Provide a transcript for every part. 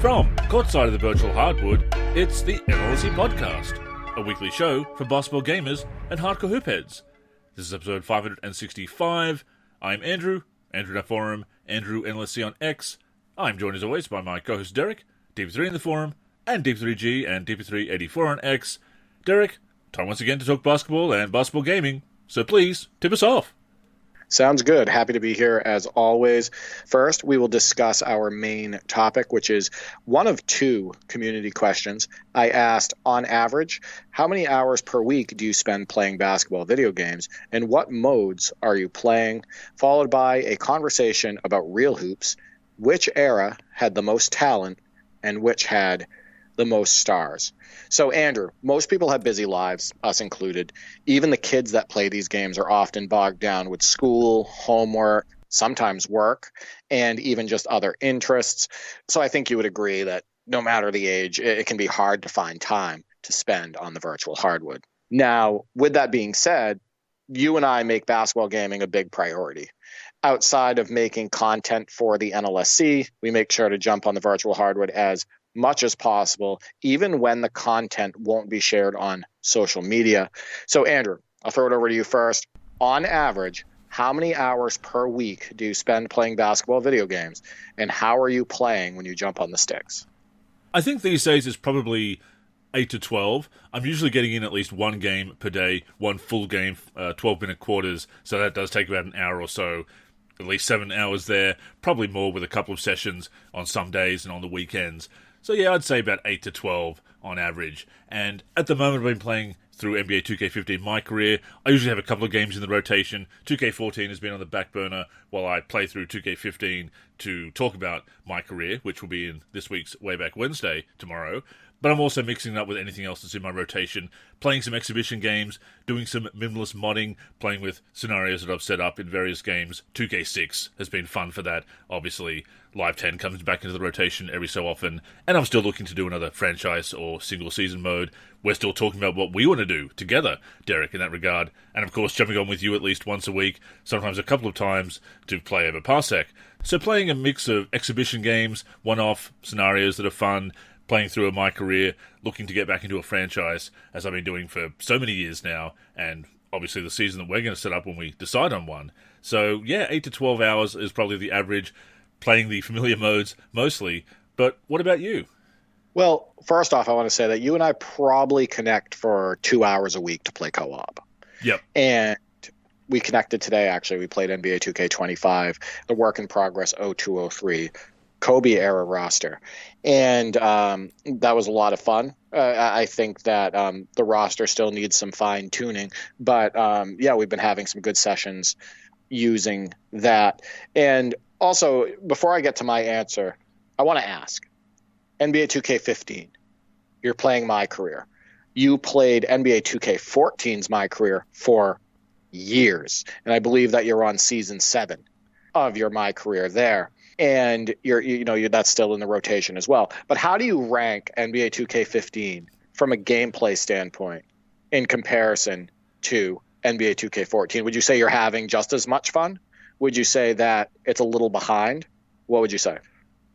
From courtside of the virtual hardwood, it's the NLSC Podcast, a weekly show for basketball gamers and hardcore hoopheads. This is episode 565. I'm Andrew Forum, Andrew NLSC on X. I'm joined as always by my co-host Derek, DP3 in the forum, and DP3G and DP384 on X. Derek, time once again to talk basketball and basketball gaming, so please, tip us off. Sounds good. Happy to be here as always. First, we will discuss our main topic, which is one of two community questions. I asked, on average, how many hours per week do you spend playing basketball video games, and what modes are you playing? Followed by a conversation about real hoops, which era had the most talent, and which had the most stars. So, Andrew, most people have busy lives, us included. Even the kids that play these games are often bogged down with school, homework, sometimes work, and even just other interests. So I think you would agree that no matter the age, it can be hard to find time to spend on the virtual hardwood. Now, with that being said, you and I make basketball gaming a big priority. Outside of making content for the NLSC, we make sure to jump on the virtual hardwood as much as possible, even when the content won't be shared on social media. So, Andrew, I'll throw it over to you first. On average, how many hours per week do you spend playing basketball video games, and how are you playing when you jump on the sticks? I think these days it's probably 8 to 12. I'm usually getting in at least one game per day, one full game, 12-minute quarters, so that does take about an hour or so. At least 7 hours there, probably more with a couple of sessions on some days and on the weekends. So yeah, I'd say about 8 to 12 on average. And at the moment, I've been playing through NBA 2K15 my career. I usually have a couple of games in the rotation. 2K14 has been on the back burner while I play through 2K15 to talk about my career, which will be in this week's Way Back Wednesday tomorrow. But I'm also mixing it up with anything else that's in my rotation, playing some exhibition games, doing some minimalist modding, playing with scenarios that I've set up in various games. 2K6 has been fun for that, obviously. Live 10 comes back into the rotation every so often, and I'm still looking to do another franchise or single-season mode. We're still talking about what we want to do together, Derek, in that regard. And of course, jumping on with you at least once a week, sometimes a couple of times, to play over Parsec. So playing a mix of exhibition games, one-off scenarios that are fun, playing through my career, looking to get back into a franchise, as I've been doing for so many years now, and obviously the season that we're going to set up when we decide on one. So yeah, 8 to 12 hours is probably the average, playing the familiar modes mostly. But what about you? Well, first off, I want to say that you and I probably connect for 2 hours a week to play co-op. Yep. And we connected today, actually. We played NBA 2K25, the work in progress 0203. Kobe era roster, and that was a lot of fun. I think that the roster still needs some fine tuning, but yeah, we've been having some good sessions using that. And also, before I get to my answer, I want to ask, NBA 2K15, you're playing my career. You played NBA 2K14's my career for years, and I believe that you're on season 7 of your my career there. And you're that's still in the rotation as well. But how do you rank NBA 2K15 from a gameplay standpoint in comparison to NBA 2K14? Would you say you're having just as much fun? Would you say that it's a little behind? What would you say?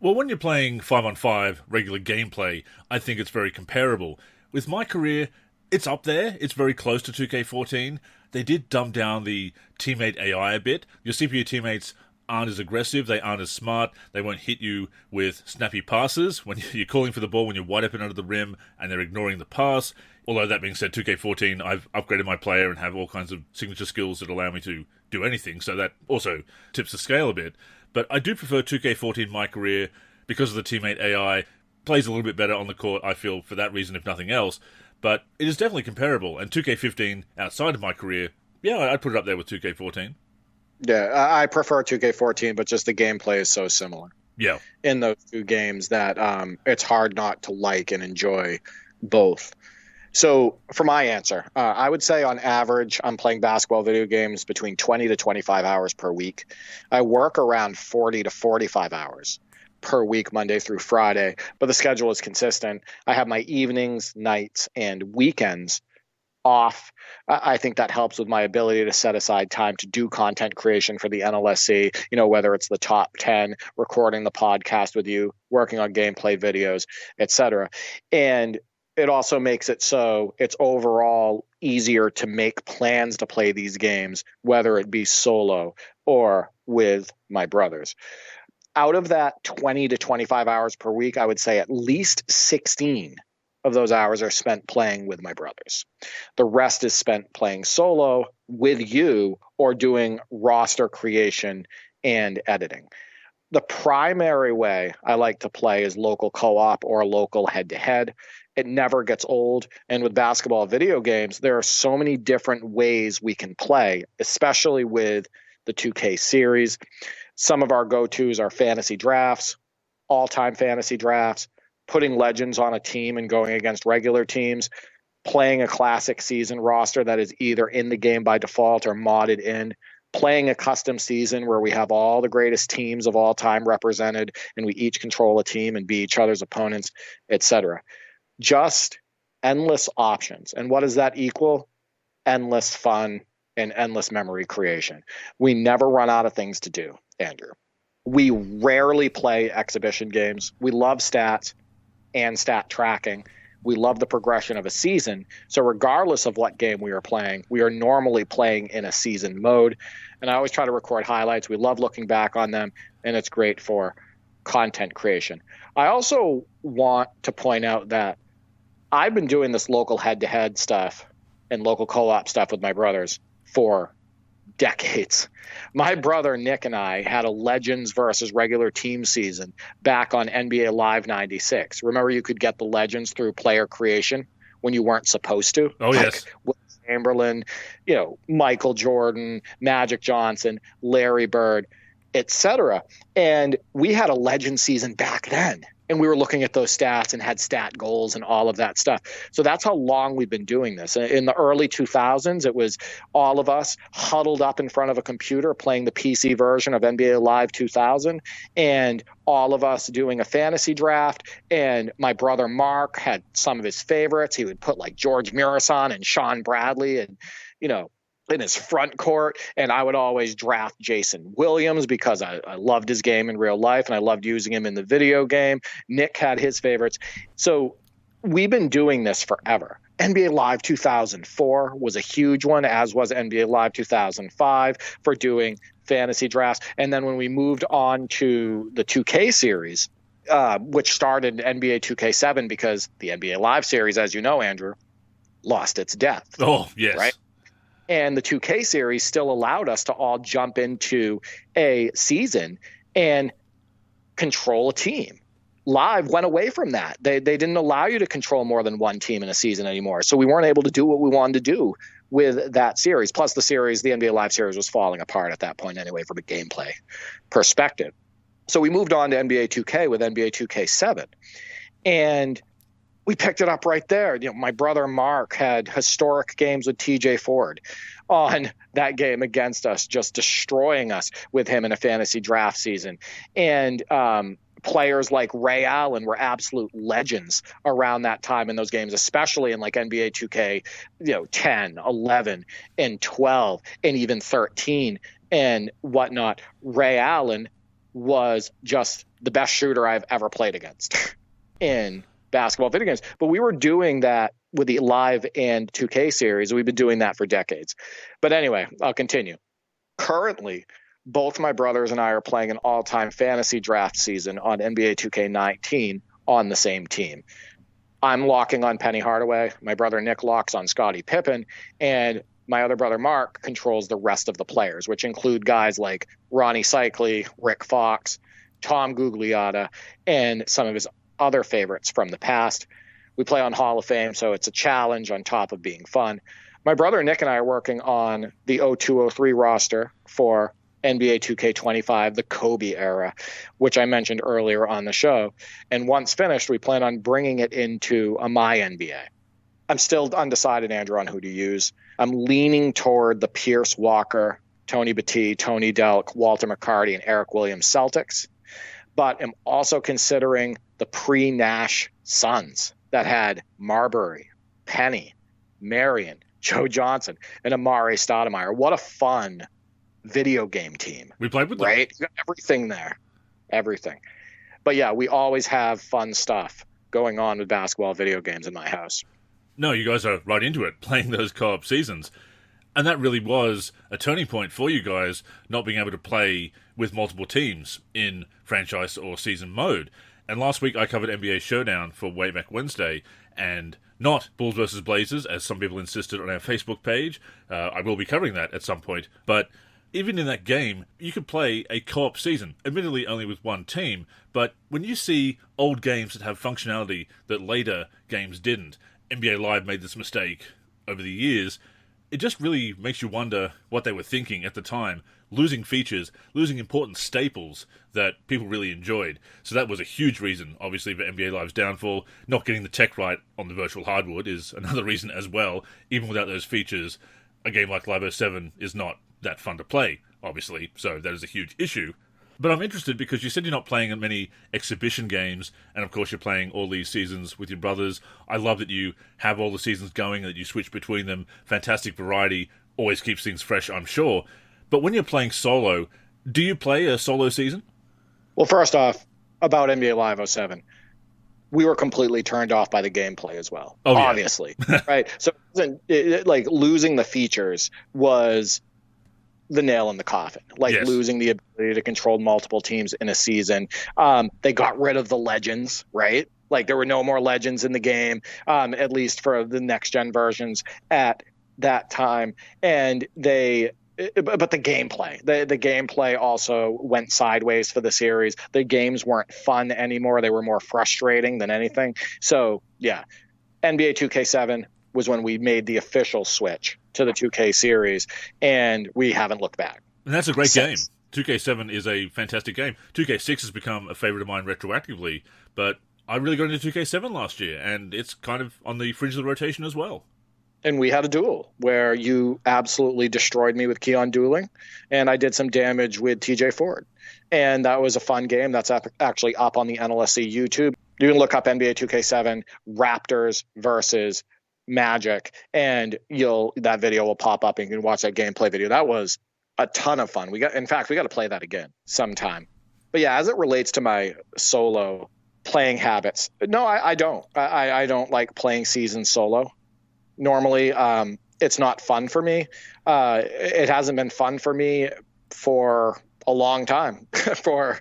Well, when you're playing 5-on-5 regular gameplay, I think it's very comparable. With my career, it's up there. It's very close to 2K14. They did dumb down the teammate AI a bit. Your CPU teammates aren't as aggressive, they aren't as smart, they won't hit you with snappy passes when you're calling for the ball when you're wide open under the rim and they're ignoring the pass. Although that being said, 2K14, I've upgraded my player and have all kinds of signature skills that allow me to do anything, so that also tips the scale a bit. But I do prefer 2K14 my career because of the teammate AI. Plays a little bit better on the court, I feel, for that reason, if nothing else. But it is definitely comparable, and 2K15 outside of my career, yeah, I'd put it up there with 2K14. Yeah, I prefer 2K14, but just the gameplay is so similar. Yeah. In those two games that it's hard not to like and enjoy both. So for my answer, I would say on average, I'm playing basketball video games between 20 to 25 hours per week. I work around 40 to 45 hours per week, Monday through Friday, but the schedule is consistent. I have my evenings, nights, and weekends off. I think that helps with my ability to set aside time to do content creation for the NLSC, whether it's the top 10, recording the podcast with you, working on gameplay videos, etc. And it also makes it so it's overall easier to make plans to play these games, whether it be solo or with my brothers. Out of that 20 to 25 hours per week, I would say at least 16 of those hours are spent playing with my brothers. The rest is spent playing solo with you or doing roster creation and editing. The primary way I like to play is local co-op or local head-to-head. It never gets old. And with basketball video games, there are so many different ways we can play, especially with the 2K series. Some of our go-tos are fantasy drafts, all-time fantasy drafts, putting legends on a team and going against regular teams, playing a classic season roster that is either in the game by default or modded in, playing a custom season where we have all the greatest teams of all time represented and we each control a team and be each other's opponents, etc. Just endless options. And what does that equal? Endless fun and endless memory creation. We never run out of things to do, Andrew. We rarely play exhibition games. We love stats and stat tracking. We love the progression of a season. So regardless of what game we are playing, we are normally playing in a season mode. And I always try to record highlights. We love looking back on them, and it's great for content creation. I also want to point out that I've been doing this local head-to-head stuff and local co-op stuff with my brothers for decades. My brother Nick and I had a Legends versus regular team season back on NBA Live 96. Remember, you could get the Legends through player creation when you weren't supposed to? Oh, yes. Will Chamberlain, Michael Jordan, Magic Johnson, Larry Bird, etc. And we had a Legend season back then. And we were looking at those stats and had stat goals and all of that stuff. So that's how long we've been doing this. In the early 2000s, it was all of us huddled up in front of a computer playing the PC version of NBA Live 2000, and all of us doing a fantasy draft. And my brother Mark had some of his favorites. He would put like George Mirasan and Sean Bradley and, in his front court, and I would always draft Jason Williams because I loved his game in real life and I loved using him in the video game. Nick had his favorites. So we've been doing this forever. NBA Live 2004 was a huge one, as was NBA Live 2005 for doing fantasy drafts. And then when we moved on to the 2K series, which started NBA 2K7 because the NBA Live series, as you know, Andrew, lost its death. Oh, yes. Right? And the 2K series still allowed us to all jump into a season and control a team. Live went away from that. They didn't allow you to control more than one team in a season anymore. So we weren't able to do what we wanted to do with that series. Plus the NBA Live series was falling apart at that point anyway from a gameplay perspective. So we moved on to NBA 2K with NBA 2K7. And we picked it up right there. My brother Mark had historic games with TJ Ford on that game against us, just destroying us with him in a fantasy draft season. And players like Ray Allen were absolute legends around that time in those games, especially in like NBA 2K, 10, 11, and 12, and even 13 and whatnot. Ray Allen was just the best shooter I've ever played against in basketball video games. But we were doing that with the Live and 2K series. We've been doing that for decades. But anyway, I'll continue. Currently, both my brothers and I are playing an all-time fantasy draft season on NBA 2K19 on the same team. I'm locking on Penny Hardaway. My brother Nick locks on Scottie Pippen. And my other brother Mark controls the rest of the players, which include guys like Ronnie Cycli, Rick Fox, Tom Gugliotta, and some of his other favorites from the past. We play on Hall of Fame, so it's a challenge on top of being fun. My brother Nick and I are working on the 02-03 roster for NBA 2K25, the Kobe era, which I mentioned earlier on the show. And once finished, we plan on bringing it into a My NBA. I'm still undecided, Andrew, on who to use. I'm leaning toward the Pierce Walker, Tony Battie, Tony Delk, Walter McCarty, and Eric Williams Celtics. But I'm also considering the pre-Nash Suns that had Marbury, Penny, Marion, Joe Johnson, and Amari Stoudemire. What a fun video game team. We played with them. Right? You got everything there. Everything. But yeah, we always have fun stuff going on with basketball video games in my house. No, you guys are right into it, playing those co-op seasons. And that really was a turning point for you guys, not being able to play with multiple teams in franchise or season mode. And last week I covered NBA Showdown for Way Back Wednesday, and not Bulls versus Blazers, as some people insisted on our Facebook page. I will be covering that at some point. But even in that game, you could play a co-op season, admittedly only with one team. But when you see old games that have functionality that later games didn't, NBA Live made this mistake over the years, it just really makes you wonder what they were thinking at the time, losing features, losing important staples that people really enjoyed. So that was a huge reason, obviously, for NBA Live's downfall. Not getting the tech right on the virtual hardwood is another reason as well. Even without those features, a game like Live 07 is not that fun to play, obviously, so that is a huge issue. But I'm interested because you said you're not playing in many exhibition games, and of course you're playing all these seasons with your brothers. I love that you have all the seasons going, that you switch between them. Fantastic variety, always keeps things fresh, I'm sure. But when you're playing solo, do you play a solo season? Well, first off, about NBA Live 07, we were completely turned off by the gameplay as well, obviously. Right? So like losing the features was the nail in the coffin, losing the ability to control multiple teams in a season. They got rid of the legends, right? Like there were no more legends in the game, at least for the next gen versions at that time. And but the gameplay also went sideways for the series. The games weren't fun anymore. They were more frustrating than anything. So yeah, NBA 2K7 was when we made the official switch to the 2K series, and we haven't looked back. And that's a great game. 2K7 is a fantastic game. 2K6 has become a favorite of mine retroactively, but I really got into 2K7 last year, and it's kind of on the fringe of the rotation as well. And we had a duel where you absolutely destroyed me with Keon dueling, and I did some damage with TJ Ford. And that was a fun game. That's actually up on the NLSC YouTube. You can look up NBA 2K7 Raptors versus Magic, and that video will pop up and you can watch that gameplay video. That was a ton of fun. We got to play that again sometime. But yeah, as it relates to my solo playing habits, no, I don't. I don't like playing seasons solo. Normally, it's not fun for me. It hasn't been fun for me for a long time, for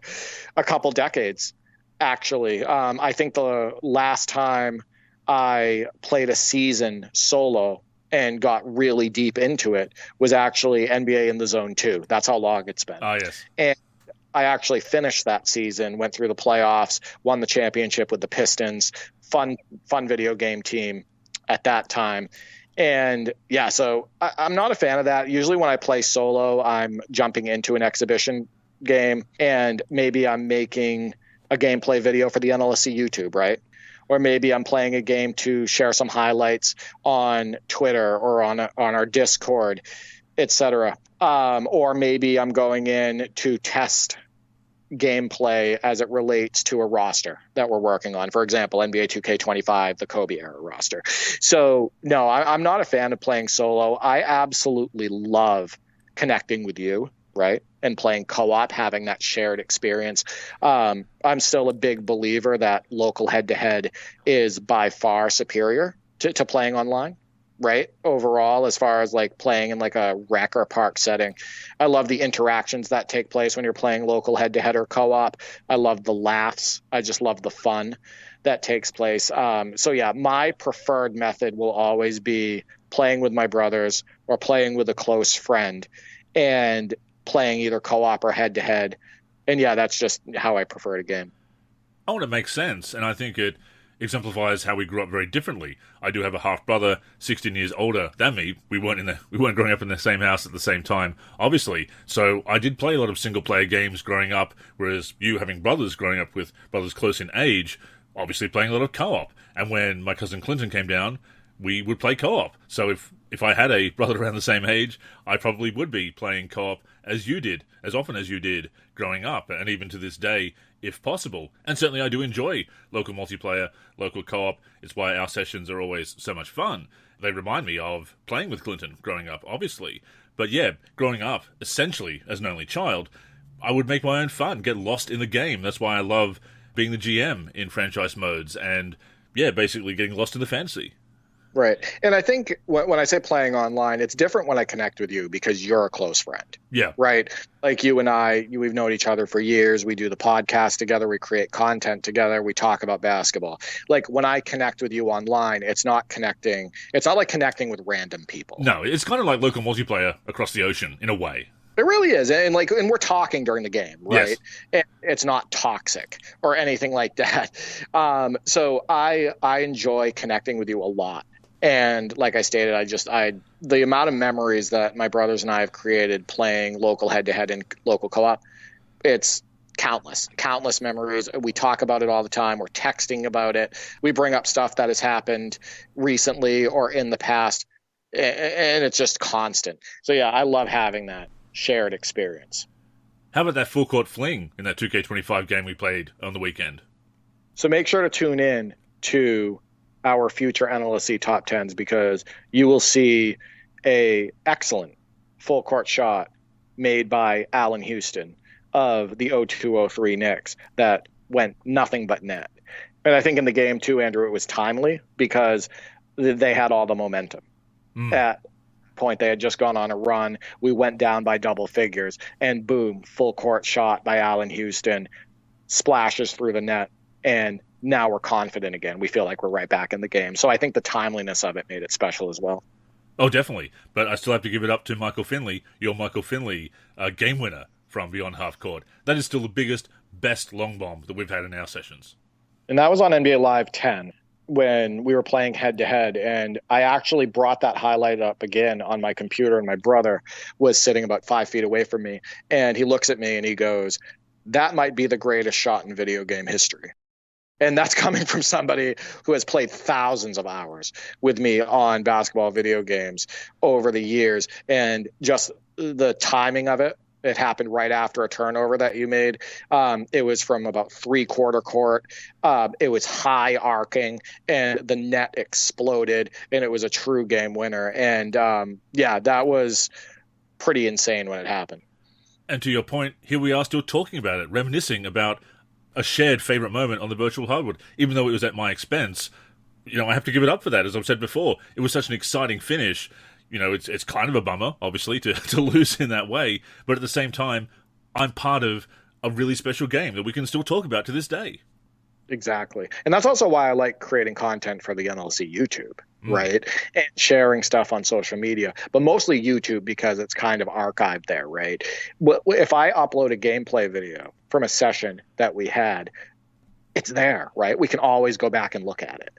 a couple decades, actually. I think the last time I played a season solo and got really deep into it was actually NBA in the Zone 2. That's how long it's been. Ah, yes. And I actually finished that season, went through the playoffs, won the championship with the Pistons. Fun video game team at that time. And yeah, so I'm not a fan of that. Usually when I play solo, I'm jumping into an exhibition game and maybe I'm making a gameplay video for the NLSC YouTube, right? Or maybe I'm playing a game to share some highlights on Twitter or on our Discord, etc. Or maybe I'm going in to test gameplay as it relates to a roster that we're working on. For example, NBA 2K25, the Kobe era roster. So no, I'm not a fan of playing solo. I absolutely love connecting with you, right? And playing co-op, having that shared experience. I'm still a big believer that local head-to-head is by far superior to playing online, right? Overall, as far as like playing in like a rec or park setting. I love the interactions that take place when you're playing local head-to-head or co-op. I love the laughs. I just love the fun that takes place. So yeah, my preferred method will always be playing with my brothers or playing with a close friend and playing either co-op or head-to-head. And yeah, that's just how I prefer the game. Oh, it makes sense, and I think it exemplifies how we grew up very differently. I do have a half-brother, 16 years older than me. We weren't growing up in the same house at the same time, obviously. So I did play a lot of single-player games growing up, whereas you having brothers growing up with brothers close in age, obviously playing a lot of co-op. And when my cousin Clinton came down, we would play co-op. So if I had a brother around the same age, I probably would be playing co-op as you did, as often as you did growing up, and even to this day, if possible. And certainly I do enjoy local multiplayer, local co-op. It's why our sessions are always so much fun. They remind me of playing with Clinton growing up, obviously. But yeah, growing up, essentially, as an only child, I would make my own fun, get lost in the game. That's why I love being the GM in franchise modes and, yeah, basically getting lost in the fantasy. Right. And I think when I say playing online, it's different when I connect with you because you're a close friend. Yeah. Right. Like you and I, we've known each other for years. We do the podcast together. We create content together. We talk about basketball. Like when I connect with you online, it's not connecting. It's not like connecting with random people. No, it's kind of like local multiplayer across the ocean in a way. It really is. And we're talking during the game, right? Yes. And it's not toxic or anything like that. So I enjoy connecting with you a lot. And like I stated, the amount of memories that my brothers and I have created playing local head-to-head and local co-op, it's countless memories. We talk about it all the time. We're texting about it. We bring up stuff that has happened recently or in the past, and it's just constant. So yeah, I love having that shared experience. How about that full court fling in that 2K25 game we played on the weekend? So make sure to tune in to our future NLSC top 10s because you will see a excellent full court shot made by Allen Houston of the 02-03 Knicks that went nothing but net. And I think in the game too, Andrew, it was timely because they had all the momentum. At point they had just gone on a run. We went down by double figures and boom, full court shot by Allen Houston, splashes through the net, and now we're confident again. We feel like we're right back in the game. So I think the timeliness of it made it special as well. Oh, definitely. But I still have to give it up to Michael Finley, your Michael Finley, game winner from Beyond Half Court. That is still the biggest, best long bomb that we've had in our sessions. And that was on NBA Live 10 when we were playing head-to-head. And I actually brought that highlight up again on my computer, and my brother was sitting about 5 feet away from me. And he looks at me and he goes, "That might be the greatest shot in video game history." And that's coming from somebody who has played thousands of hours with me on basketball video games over the years. And just the timing of it, it happened right after a turnover that you made. It was from about three-quarter court. It was high arcing, and the net exploded, and it was a true game winner. And, that was pretty insane when it happened. And to your point, here we are still talking about it, reminiscing about a shared favorite moment on the virtual hardwood, even though it was at my expense. I have to give it up for that. As I've said before, it was such an exciting finish. It's kind of a bummer, obviously, to lose in that way. But at the same time, I'm part of a really special game that we can still talk about to this day. Exactly. And that's also why I like creating content for the NLC YouTube, right? And sharing stuff on social media, but mostly YouTube because it's kind of archived there, right? If I upload a gameplay video from a session that we had, it's there, right? We can always go back and look at it.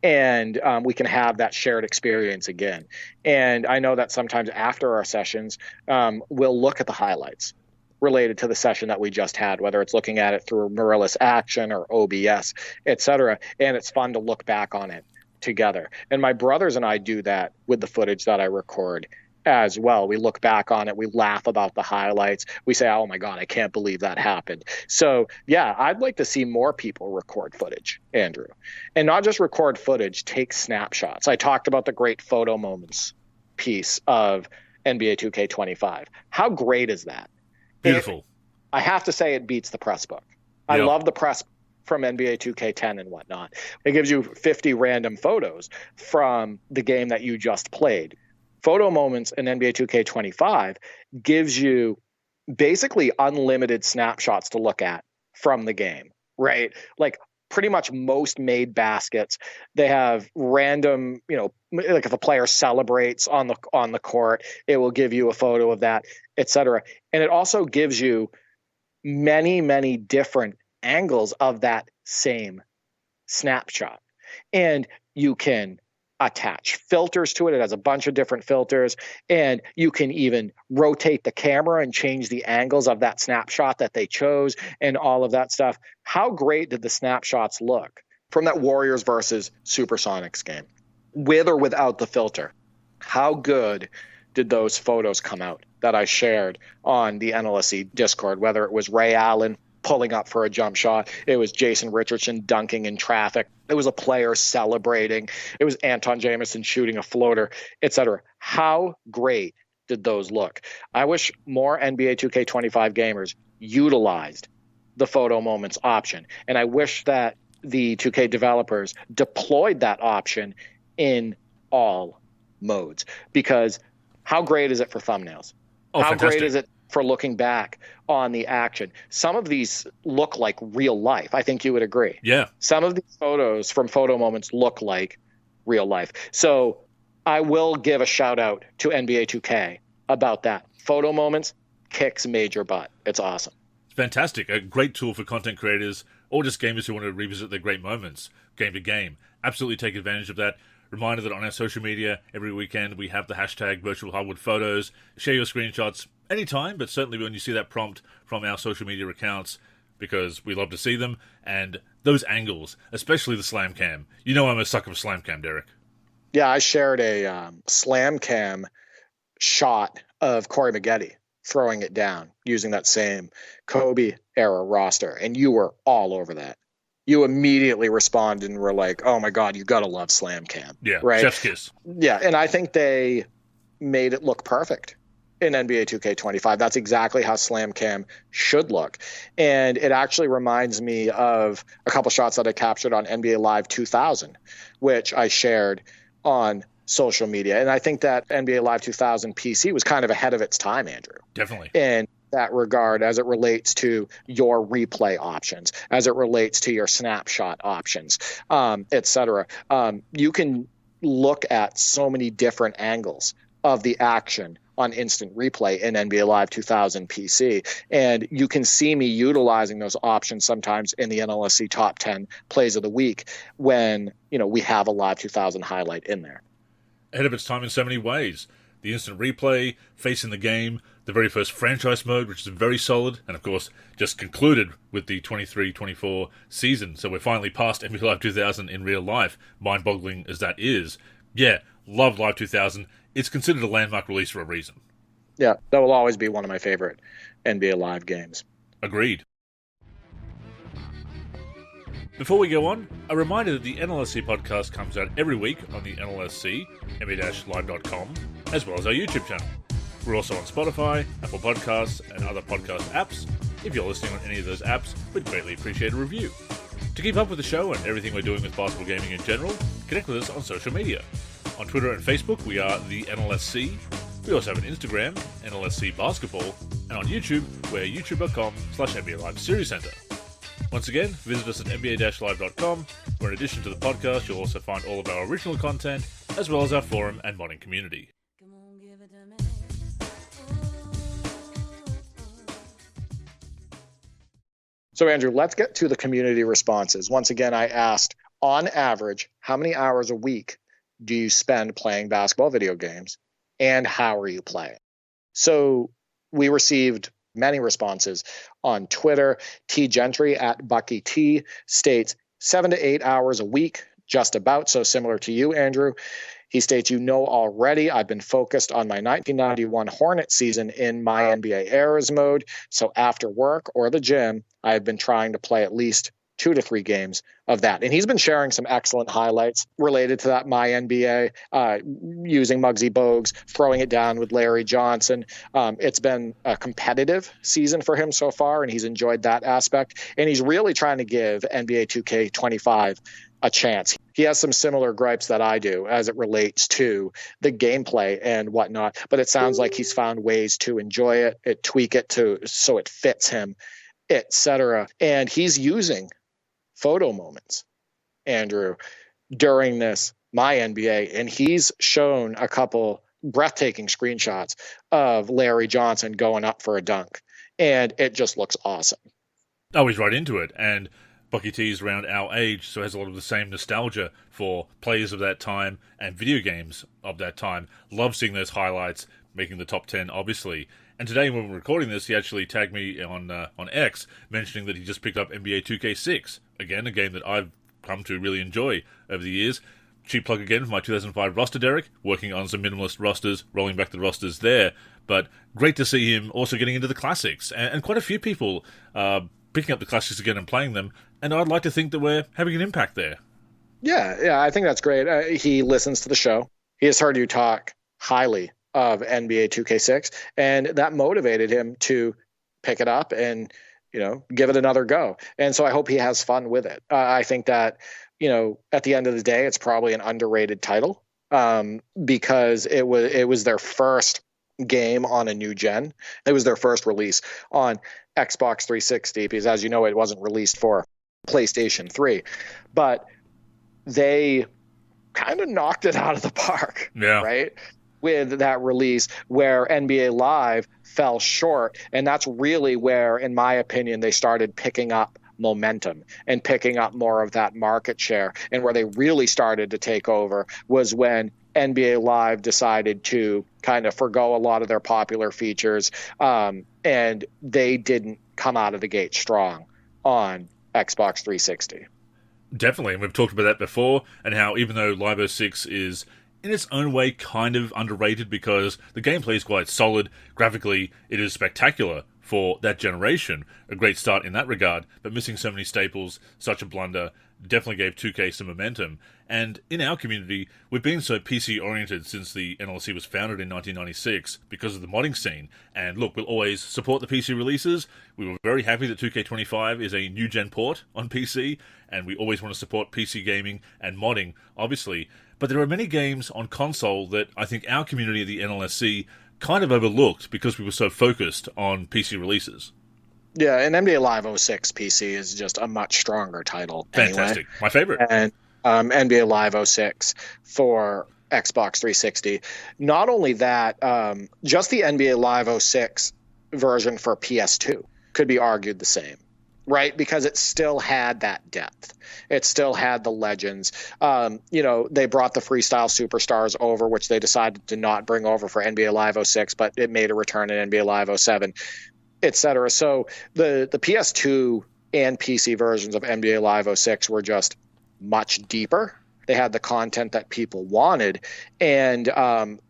And we can have that shared experience again. And I know that sometimes after our sessions, we'll look at the highlights related to the session that we just had, whether it's looking at it through mirrorless action or OBS, et cetera. And it's fun to look back on it together. And my brothers and I do that with the footage that I record as well. We look back on it. We laugh about the highlights. We say, oh my God, I can't believe that happened. So yeah, I'd like to see more people record footage, Andrew, and not just record footage, take snapshots. I talked about the great photo moments piece of NBA 2K25. How great is that? Beautiful. I have to say it beats the press book. I love the press from NBA 2K10 and whatnot. It gives you 50 random photos from the game that you just played. Photo moments in NBA 2K25 gives you basically unlimited snapshots to look at from the game, right? Like pretty much most made baskets, they have random, like if a player celebrates on the court, it will give you a photo of that, et cetera. And it also gives you many, many different angles of that same snapshot. And you can attach filters to it. It has a bunch of different filters, and you can even rotate the camera and change the angles of that snapshot that they chose and all of that stuff. How great did the snapshots look from that Warriors versus Supersonics game with or without the filter? How good did those photos come out that I shared on the NLSC Discord, whether it was Ray Allen pulling up for a jump shot. It was Jason Richardson dunking in traffic. It was a player celebrating. It was Anton Jamison shooting a floater, etc. How great did those look? I wish more NBA 2K25 gamers utilized the photo moments option. And I wish that the 2K developers deployed that option in all modes, because how great is it for thumbnails? How Fantastic. great is it for looking back on the action? Some of these look like real life. I think you would agree. Yeah. Some of these photos from photo moments look like real life. So I will give a shout out to NBA 2K about that. Photo moments kicks major butt. It's awesome. It's fantastic. A great tool for content creators or just gamers who want to revisit their great moments, game to game. Absolutely take advantage of that. Reminder that on our social media, every weekend we have the hashtag virtual hardwood photos. Share your screenshots anytime, but certainly when you see that prompt from our social media accounts, because we love to see them. And those angles, especially the slam cam. You know I'm a sucker for slam cam, Derek. Yeah, I shared a slam cam shot of Corey Maggette throwing it down using that same Kobe era roster, and you were all over that. You immediately responded and were like, oh my God, you gotta love slam cam. Yeah, right? chef's kiss. Yeah, and I think they made it look perfect in NBA 2K25. That's exactly how slam cam should look. And it actually reminds me of a couple shots that I captured on NBA Live 2000, which I shared on social media. And I think that NBA Live 2000 PC was kind of ahead of its time, Andrew. Definitely. In that regard, as it relates to your replay options, as it relates to your snapshot options, etc. You can look at so many different angles of the action on instant replay in NBA Live 2000 PC. And you can see me utilizing those options sometimes in the NLSC top 10 plays of the week when, we have a Live 2000 highlight in there. Ahead of its time in so many ways. The instant replay, facing the game, the very first franchise mode, which is very solid, and of course just concluded with the 23-24 season. So we're finally past NBA Live 2000 in real life, mind-boggling as that is. Yeah, love Live 2000. It's considered a landmark release for a reason. Yeah, that will always be one of my favorite NBA Live games. Agreed. Before we go on, a reminder that the NLSC podcast comes out every week on the NLSC, nba-live.com, as well as our YouTube channel. We're also on Spotify, Apple Podcasts, and other podcast apps. If you're listening on any of those apps, we'd greatly appreciate a review. To keep up with the show and everything we're doing with basketball gaming in general, connect with us on social media. On Twitter and Facebook, we are the NLSC. We also have an Instagram, NLSC Basketball, and on YouTube, we're youtube.com/NBA Live Series Center. Once again, visit us at nba-live.com, where in addition to the podcast, you'll also find all of our original content, as well as our forum and modding community. So, Andrew, let's get to the community responses. Once again, I asked, on average, how many hours a week do you spend playing basketball video games, and how are you playing? So we received many responses on Twitter. T Gentry at Bucky T states 7 to 8 hours a week, just about. So similar to you, Andrew. He states, already, I've been focused on my 1991 Hornet season in my NBA Eras mode. So after work or the gym, I've been trying to play at least 2 to 3 games of that. And he's been sharing some excellent highlights related to that My NBA, using Muggsy Bogues, throwing it down with Larry Johnson. It's been a competitive season for him so far, and he's enjoyed that aspect. And he's really trying to give NBA 2K25 a chance. He has some similar gripes that I do as it relates to the gameplay and whatnot, but it sounds like he's found ways to enjoy it, tweak it so it fits him, etc. And he's using photo moments, Andrew, during this My NBA, and he's shown a couple breathtaking screenshots of Larry Johnson going up for a dunk, and it just looks awesome. Oh, he's right into it, and Bucky T is around our age, so has a lot of the same nostalgia for players of that time and video games of that time. Love seeing those highlights, making the top 10, obviously. And today, when we're recording this, he actually tagged me on X, mentioning that he just picked up NBA 2K6. Again, a game that I've come to really enjoy over the years. Cheap plug again for my 2005 roster, Derek, working on some minimalist rosters, rolling back the rosters there. But great to see him also getting into the classics. And quite a few people picking up the classics again and playing them, and I'd like to think that we're having an impact there. Yeah, I think that's great. He listens to the show. He has heard you talk highly of NBA 2K6, and that motivated him to pick it up and, give it another go. And so I hope he has fun with it. I think that, at the end of the day, it's probably an underrated title because it was their first game on a new gen. It was their first release on Xbox 360 because, as you know, it wasn't released for PlayStation 3. But they kind of knocked it out of the park, right? With that release where NBA Live fell short. And that's really where, in my opinion, they started picking up momentum and picking up more of that market share. And where they really started to take over was when NBA Live decided to kind of forgo a lot of their popular features. And they didn't come out of the gate strong on Xbox 360. Definitely, and we've talked about that before, and how even though Live 06 is in its own way kind of underrated because the gameplay is quite solid, graphically it is spectacular for that generation, a great start in that regard, but missing so many staples, such a blunder, definitely gave 2K some momentum. And in our community, we've been so PC-oriented since the NLSC was founded in 1996 because of the modding scene. And look, we'll always support the PC releases. We were very happy that 2K25 is a new-gen port on PC, and we always want to support PC gaming and modding, obviously. But there are many games on console that I think our community at the NLSC kind of overlooked because we were so focused on PC releases. Yeah, and NBA Live 06 PC is just a much stronger title. Fantastic. Anyway. My favorite. And NBA Live 06 for Xbox 360. Not only that, just the NBA Live 06 version for PS2 could be argued the same, right? Because it still had that depth. It still had the legends. They brought the Freestyle Superstars over, which they decided to not bring over for NBA Live 06, but it made a return in NBA Live 07. Etc. So the PS2 and PC versions of NBA Live 06 were just much deeper. They had the content that people wanted, and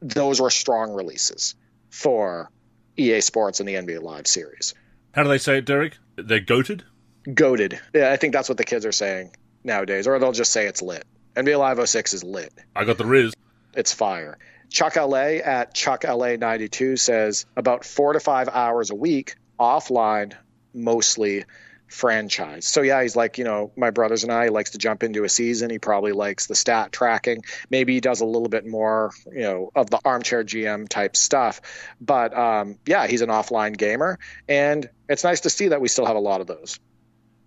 those were strong releases for EA Sports and the NBA Live series. How do they say it, Derek? They're goated? Goated. Yeah, I think that's what the kids are saying nowadays, or they'll just say it's lit. NBA Live 06 is lit. I got the Riz. It's fire. Chuck LA at Chuck LA 92 says about 4 to 5 hours a week offline, mostly franchise. So yeah, he's like, my brothers and I, he likes to jump into a season. He probably likes the stat tracking. Maybe he does a little bit more, of the armchair GM type stuff. But he's an offline gamer, and it's nice to see that we still have a lot of those.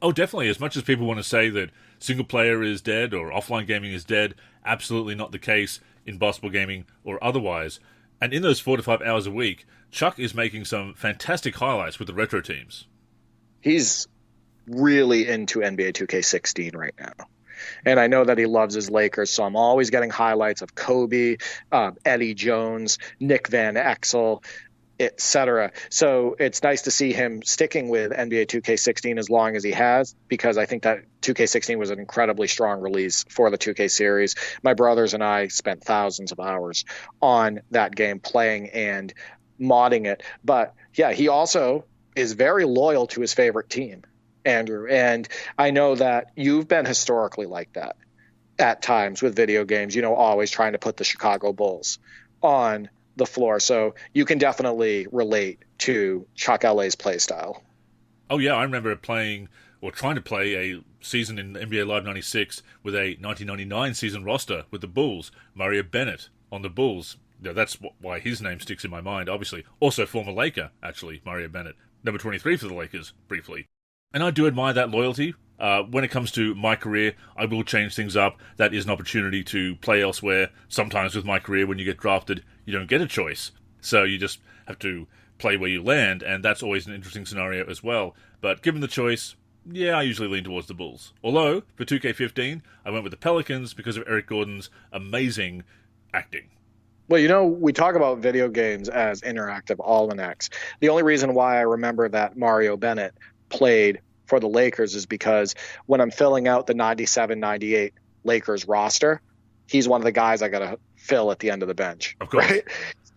Oh, definitely. As much as people want to say that single player is dead or offline gaming is dead, absolutely not the case in basketball gaming or otherwise. And in those 4 to 5 hours a week, Chuck is making some fantastic highlights with the retro teams. He's really into NBA 2K16 right now. And I know that he loves his Lakers, so I'm always getting highlights of Kobe, Eddie Jones, Nick Van Exel, etc. So it's nice to see him sticking with NBA 2K16 as long as he has, because I think that 2K16 was an incredibly strong release for the 2K series. My brothers and I spent thousands of hours on that game playing and modding it. But yeah, he also is very loyal to his favorite team, Andrew. And I know that you've been historically like that at times with video games, always trying to put the Chicago Bulls on the floor. So you can definitely relate to Chuck LA's play style. Oh yeah, I remember trying to play a season in NBA Live 96 with a 1999 season roster with the Bulls, Mario Bennett on the Bulls. That's why his name sticks in my mind, obviously. Also former Laker, actually, Mario Bennett. Number 23 for the Lakers, briefly. And I do admire that loyalty. When it comes to my career, I will change things up. That is an opportunity to play elsewhere. Sometimes with my career, when you get drafted, you don't get a choice. So you just have to play where you land, and that's always an interesting scenario as well. But given the choice, yeah, I usually lean towards the Bulls. Although, for 2K15, I went with the Pelicans because of Eric Gordon's amazing acting. Well, we talk about video games as interactive almanacs. The only reason why I remember that Mario Bennett played for the Lakers is because when I'm filling out the 97-98 Lakers roster, he's one of the guys I got to fill at the end of the bench. Of course. Right?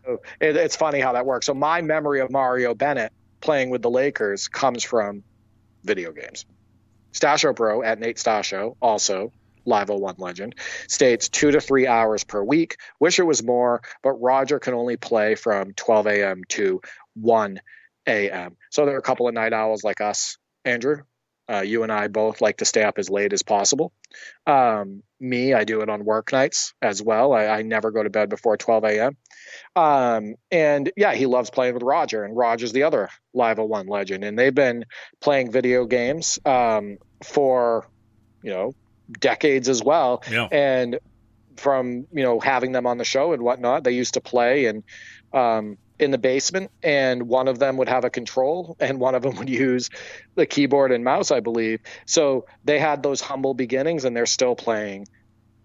So it's funny how that works. So my memory of Mario Bennett playing with the Lakers comes from video games. Stasho Bro at Nate Stasho, also Live 01 legend, states 2 to 3 hours per week. Wish it was more, but Roger can only play from 12 a.m. to 1 a.m. So there are a couple of night owls like us, Andrew. You and I both like to stay up as late as possible. Me, I do it on work nights as well. I never go to bed before 12 a.m. And yeah, he loves playing with Roger, and Roger's the other Live 01 legend. And they've been playing video games for, decades as well. Yeah. And from, having them on the show and whatnot, they used to play and in the basement, and one of them would have a control and one of them would use the keyboard and mouse, I believe. So they had those humble beginnings, and they're still playing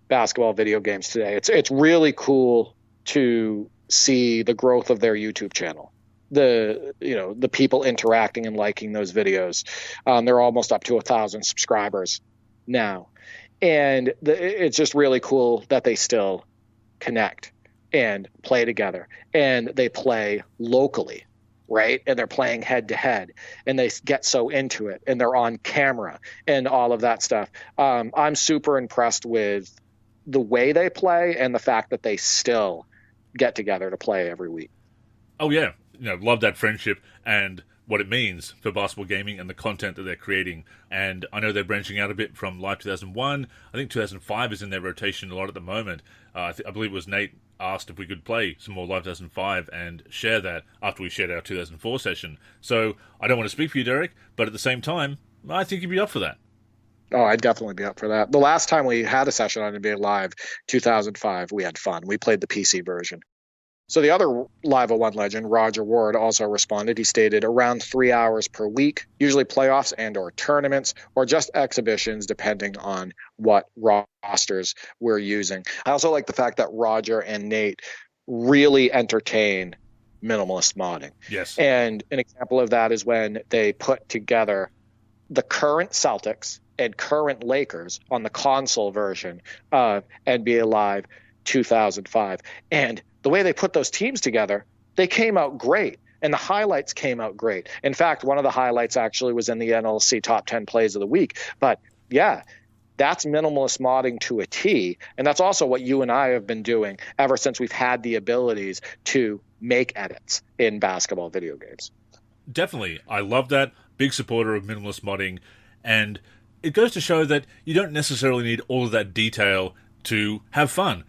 basketball video games today. It's really cool to see the growth of their YouTube channel. The people interacting and liking those videos. They're almost up to 1,000 subscribers now. And it's just really cool that they still connect and play together, and they play locally, right? And they're playing head to head, and they get so into it, and they're on camera and all of that stuff. I'm super impressed with the way they play and the fact that they still get together to play every week. Oh yeah, love that friendship and what it means for basketball gaming and the content that they're creating. And I know they're branching out a bit from Live 2001. I think 2005 is in their rotation a lot at the moment. I believe it was Nate asked if we could play some more Live 2005 and share that after we shared our 2004 session. So I don't want to speak for you, Derek, but at the same time, I think you'd be up for that. Oh, I'd definitely be up for that. The last time we had a session on NBA Live, 2005, we had fun. We played the PC version. So the other Live 01 legend, Roger Ward, also responded. He stated around 3 hours per week, usually playoffs and or tournaments, or just exhibitions, depending on what rosters we're using. I also like the fact that Roger and Nate really entertain minimalist modding. Yes. And an example of that is when they put together the current Celtics and current Lakers on the console version of NBA Live 2005. And the way they put those teams together, they came out great. And the highlights came out great. In fact, one of the highlights actually was in the NLSC Top 10 Plays of the Week. But yeah, that's minimalist modding to a T. And that's also what you and I have been doing ever since we've had the abilities to make edits in basketball video games. Definitely. I love that. Big supporter of minimalist modding. And it goes to show that you don't necessarily need all of that detail to have fun.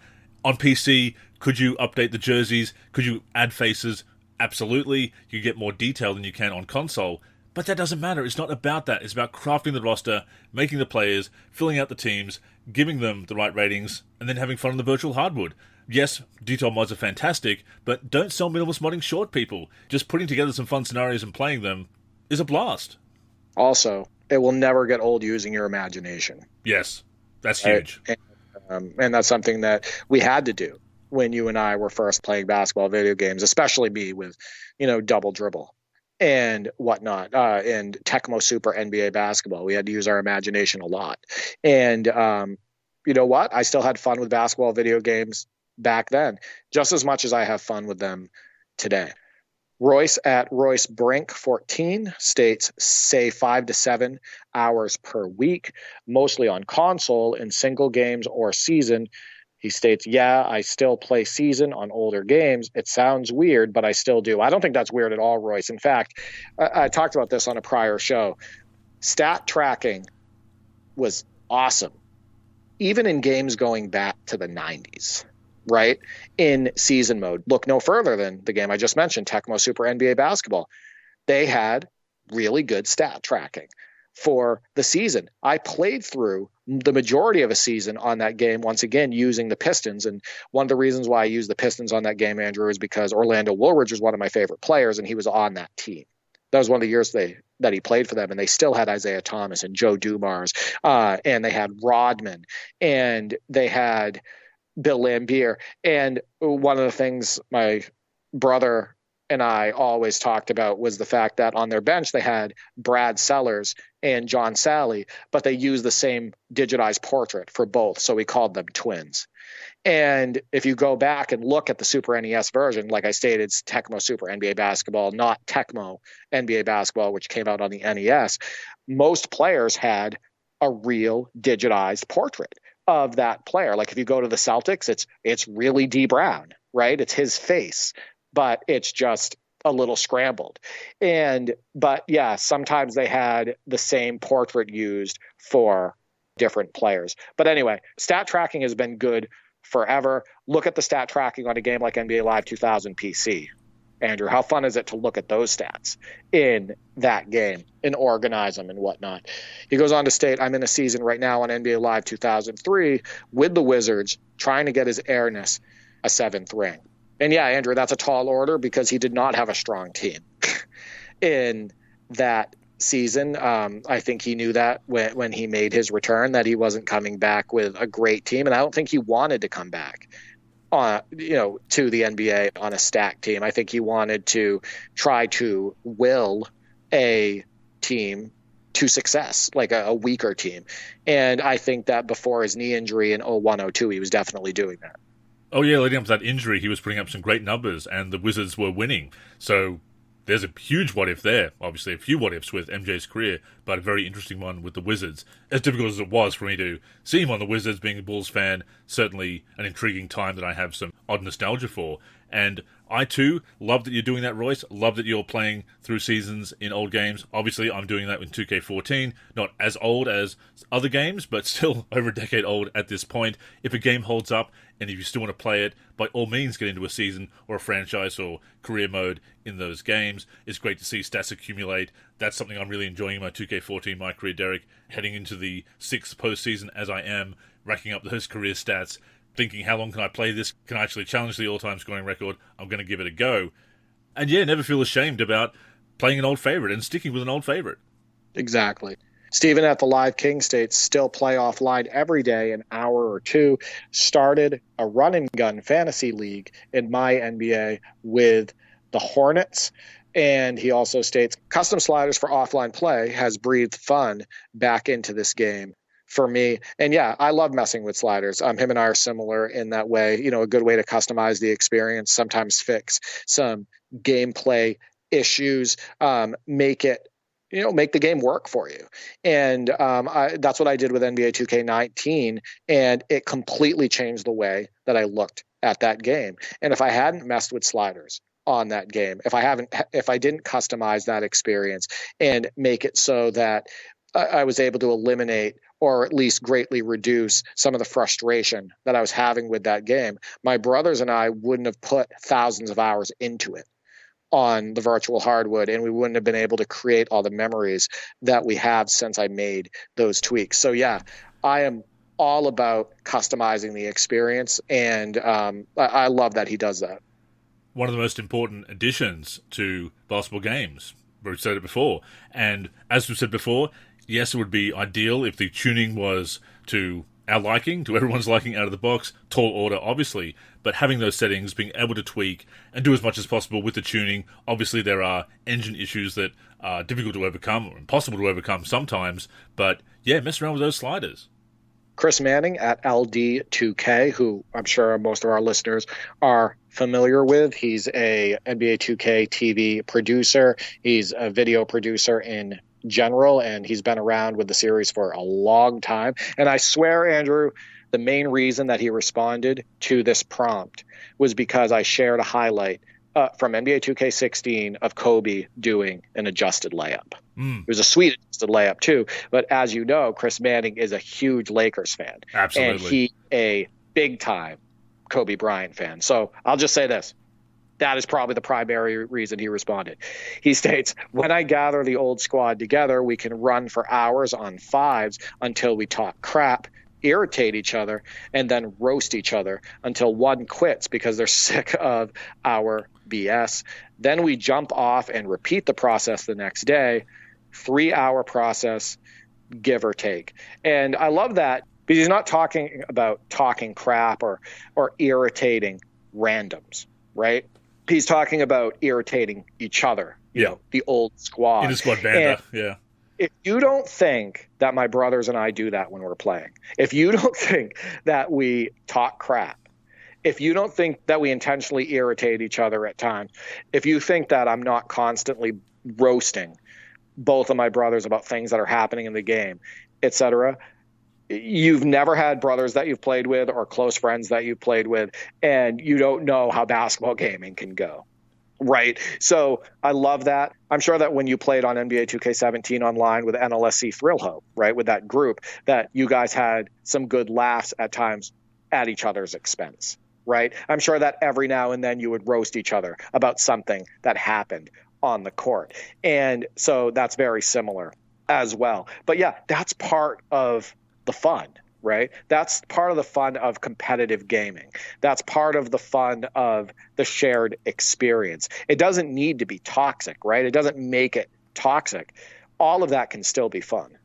On PC, could you update the jerseys? Could you add faces? Absolutely. You get more detail than you can on console. But that doesn't matter. It's not about that. It's about crafting the roster, making the players, filling out the teams, giving them the right ratings, and then having fun on the virtual hardwood. Yes, detail mods are fantastic, but don't sell minimalist modding short, people. Just putting together some fun scenarios and playing them is a blast. Also, it will never get old using your imagination. Yes, that's huge. And that's something that we had to do when you and I were first playing basketball video games, especially me with, double dribble and whatnot, and Tecmo Super NBA basketball. We had to use our imagination a lot. And you know what? I still had fun with basketball video games back then, just as much as I have fun with them today. Royce at Royce Brink 14 states, say 5 to 7 hours per week, mostly on console in single games or season. He states, yeah, I still play season on older games. It sounds weird, but I still do. I don't think that's weird at all, Royce. In fact, I talked about this on a prior show. Stat tracking was awesome, even in games going back to the 90s. Right? In season mode. Look no further than the game I just mentioned, Tecmo Super NBA Basketball. They had really good stat tracking for the season. I played through the majority of a season on that game, once again, using the Pistons. And one of the reasons why I used the Pistons on that game, Andrew, is because Orlando Woolridge was one of my favorite players, and he was on that team. That was one of the years that he played for them, and they still had Isaiah Thomas and Joe Dumars, and they had Rodman, and they had Bill Laimbeer. And one of the things my brother and I always talked about was the fact that on their bench they had Brad Sellers and John Sally, but they used the same digitized portrait for both, so we called them twins. And if you go back and look at the Super NES version, like I stated, it's Tecmo Super NBA Basketball, not Tecmo NBA Basketball, which came out on the NES. Most players had a real digitized portrait of that player. Like if you go to the Celtics, it's really D Brown, right? It's his face, but it's just a little scrambled. But yeah, sometimes they had the same portrait used for different players. But anyway, stat tracking has been good forever. Look at the stat tracking on a game like NBA Live 2000 PC. Andrew, how fun is it to look at those stats in that game and organize them and whatnot? He goes on to state, I'm in a season right now on NBA Live 2003 with the Wizards trying to get his airness a 7th ring. And yeah, Andrew, that's a tall order because he did not have a strong team in that season. I think he knew that when he made his return, that he wasn't coming back with a great team. And I don't think he wanted to come back to the NBA on a stacked team. I think he wanted to try to will a team to success, like a weaker team. And I think that before his knee injury in 01-02, he was definitely doing that. Oh yeah, leading up to that injury, he was putting up some great numbers, and the Wizards were winning. So there's a huge what-if there. Obviously, a few what-ifs with MJ's career, but a very interesting one with the Wizards. As difficult as it was for me to see him on the Wizards, being a Bulls fan, certainly an intriguing time that I have some odd nostalgia for. And I, too, love that you're doing that, Royce. Love that you're playing through seasons in old games. Obviously, I'm doing that in 2K14. Not as old as other games, but still over a decade old at this point. If a game holds up, and if you still want to play it, by all means get into a season or a franchise or career mode in those games. It's great to see stats accumulate. That's something I'm really enjoying in my 2K14, my career, Derek. Heading into the 6th postseason as I am, racking up those career stats, thinking how long can I play this? Can I actually challenge the all-time scoring record? I'm going to give it a go. And yeah, never feel ashamed about playing an old favorite and sticking with an old favorite. Exactly. Stephen at the Live King states, still play offline every day, an hour or two. Started a run and gun fantasy league in my NBA with the Hornets. And he also states, custom sliders for offline play has breathed fun back into this game for me. And yeah, I love messing with sliders. Him and I are similar in that way. A good way to customize the experience, sometimes fix some gameplay issues, make the game work for you. And that's what I did with NBA 2K19, and it completely changed the way that I looked at that game. And if I hadn't messed with sliders on that game, if I didn't customize that experience and make it so that I was able to eliminate or at least greatly reduce some of the frustration that I was having with that game, my brothers and I wouldn't have put thousands of hours into it on the virtual hardwood, and we wouldn't have been able to create all the memories that we have since I made those tweaks. So yeah, I am all about customizing the experience, and I love that he does that. One of the most important additions to basketball games. We've said it before, and as we've said before, yes, it would be ideal if the tuning was to our liking, to everyone's liking out of the box, tall order, obviously, but having those settings, being able to tweak and do as much as possible with the tuning. Obviously, there are engine issues that are difficult to overcome or impossible to overcome sometimes, but yeah, mess around with those sliders. Chris Manning at LD2K, who I'm sure most of our listeners are familiar with. He's a NBA 2K TV producer. He's a video producer in general, and he's been around with the series for a long time. And I swear, Andrew, the main reason that he responded to this prompt was because I shared a highlight from NBA 2K16 of Kobe doing an adjusted layup. It was a sweet adjusted layup too, but as you know, Chris Manning is a huge Lakers fan. Absolutely. And he's a big time Kobe Bryant fan. So I'll just say this. That is probably the primary reason he responded. He states, when I gather the old squad together, we can run for hours on fives until we talk crap, irritate each other, and then roast each other until one quits because they're sick of our BS. Then we jump off and repeat the process the next day. 3-hour process, give or take. And I love that because he's not talking about talking crap or irritating randoms, right? He's talking about irritating each other, you know, the old squad. In the squad banter, yeah. If you don't think that my brothers and I do that when we're playing, if you don't think that we talk crap, if you don't think that we intentionally irritate each other at times, if you think that I'm not constantly roasting both of my brothers about things that are happening in the game, etc., you've never had brothers that you've played with or close friends that you've played with, and you don't know how basketball gaming can go. Right. So I love that. I'm sure that when you played on NBA 2K17 online with NLSC Thrill Hope, right, with that group, that you guys had some good laughs at times at each other's expense. Right. I'm sure that every now and then you would roast each other about something that happened on the court. And so that's very similar as well. But yeah, that's part of the fun. Right? That's part of the fun of competitive gaming. That's part of the fun of the shared experience. It doesn't need to be toxic, right? It doesn't make it toxic. All of that can still be fun.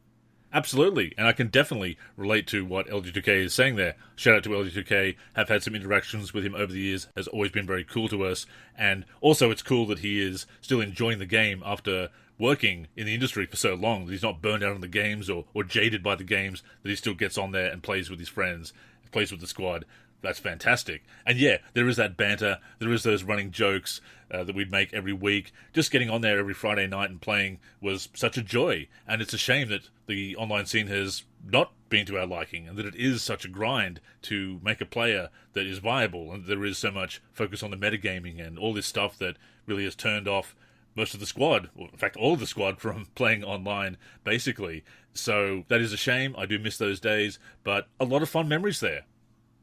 Absolutely, and I can definitely relate to what LG2K is saying there. Shout out to LG2K, have had some interactions with him over the years, has always been very cool to us, and also it's cool that he is still enjoying the game after working in the industry for so long, that he's not burned out on the games or jaded by the games, that he still gets on there and plays with his friends, plays with the squad. That's fantastic. And yeah, there is that banter, there is those running jokes that we'd make every week. Just getting on there every Friday night and playing was such a joy, and it's a shame that the online scene has not been to our liking, and that it is such a grind to make a player that is viable, and there is so much focus on the metagaming and all this stuff that really has turned off most of the squad, or in fact all of the squad, from playing online, basically. So that is a shame. I do miss those days, but a lot of fun memories there.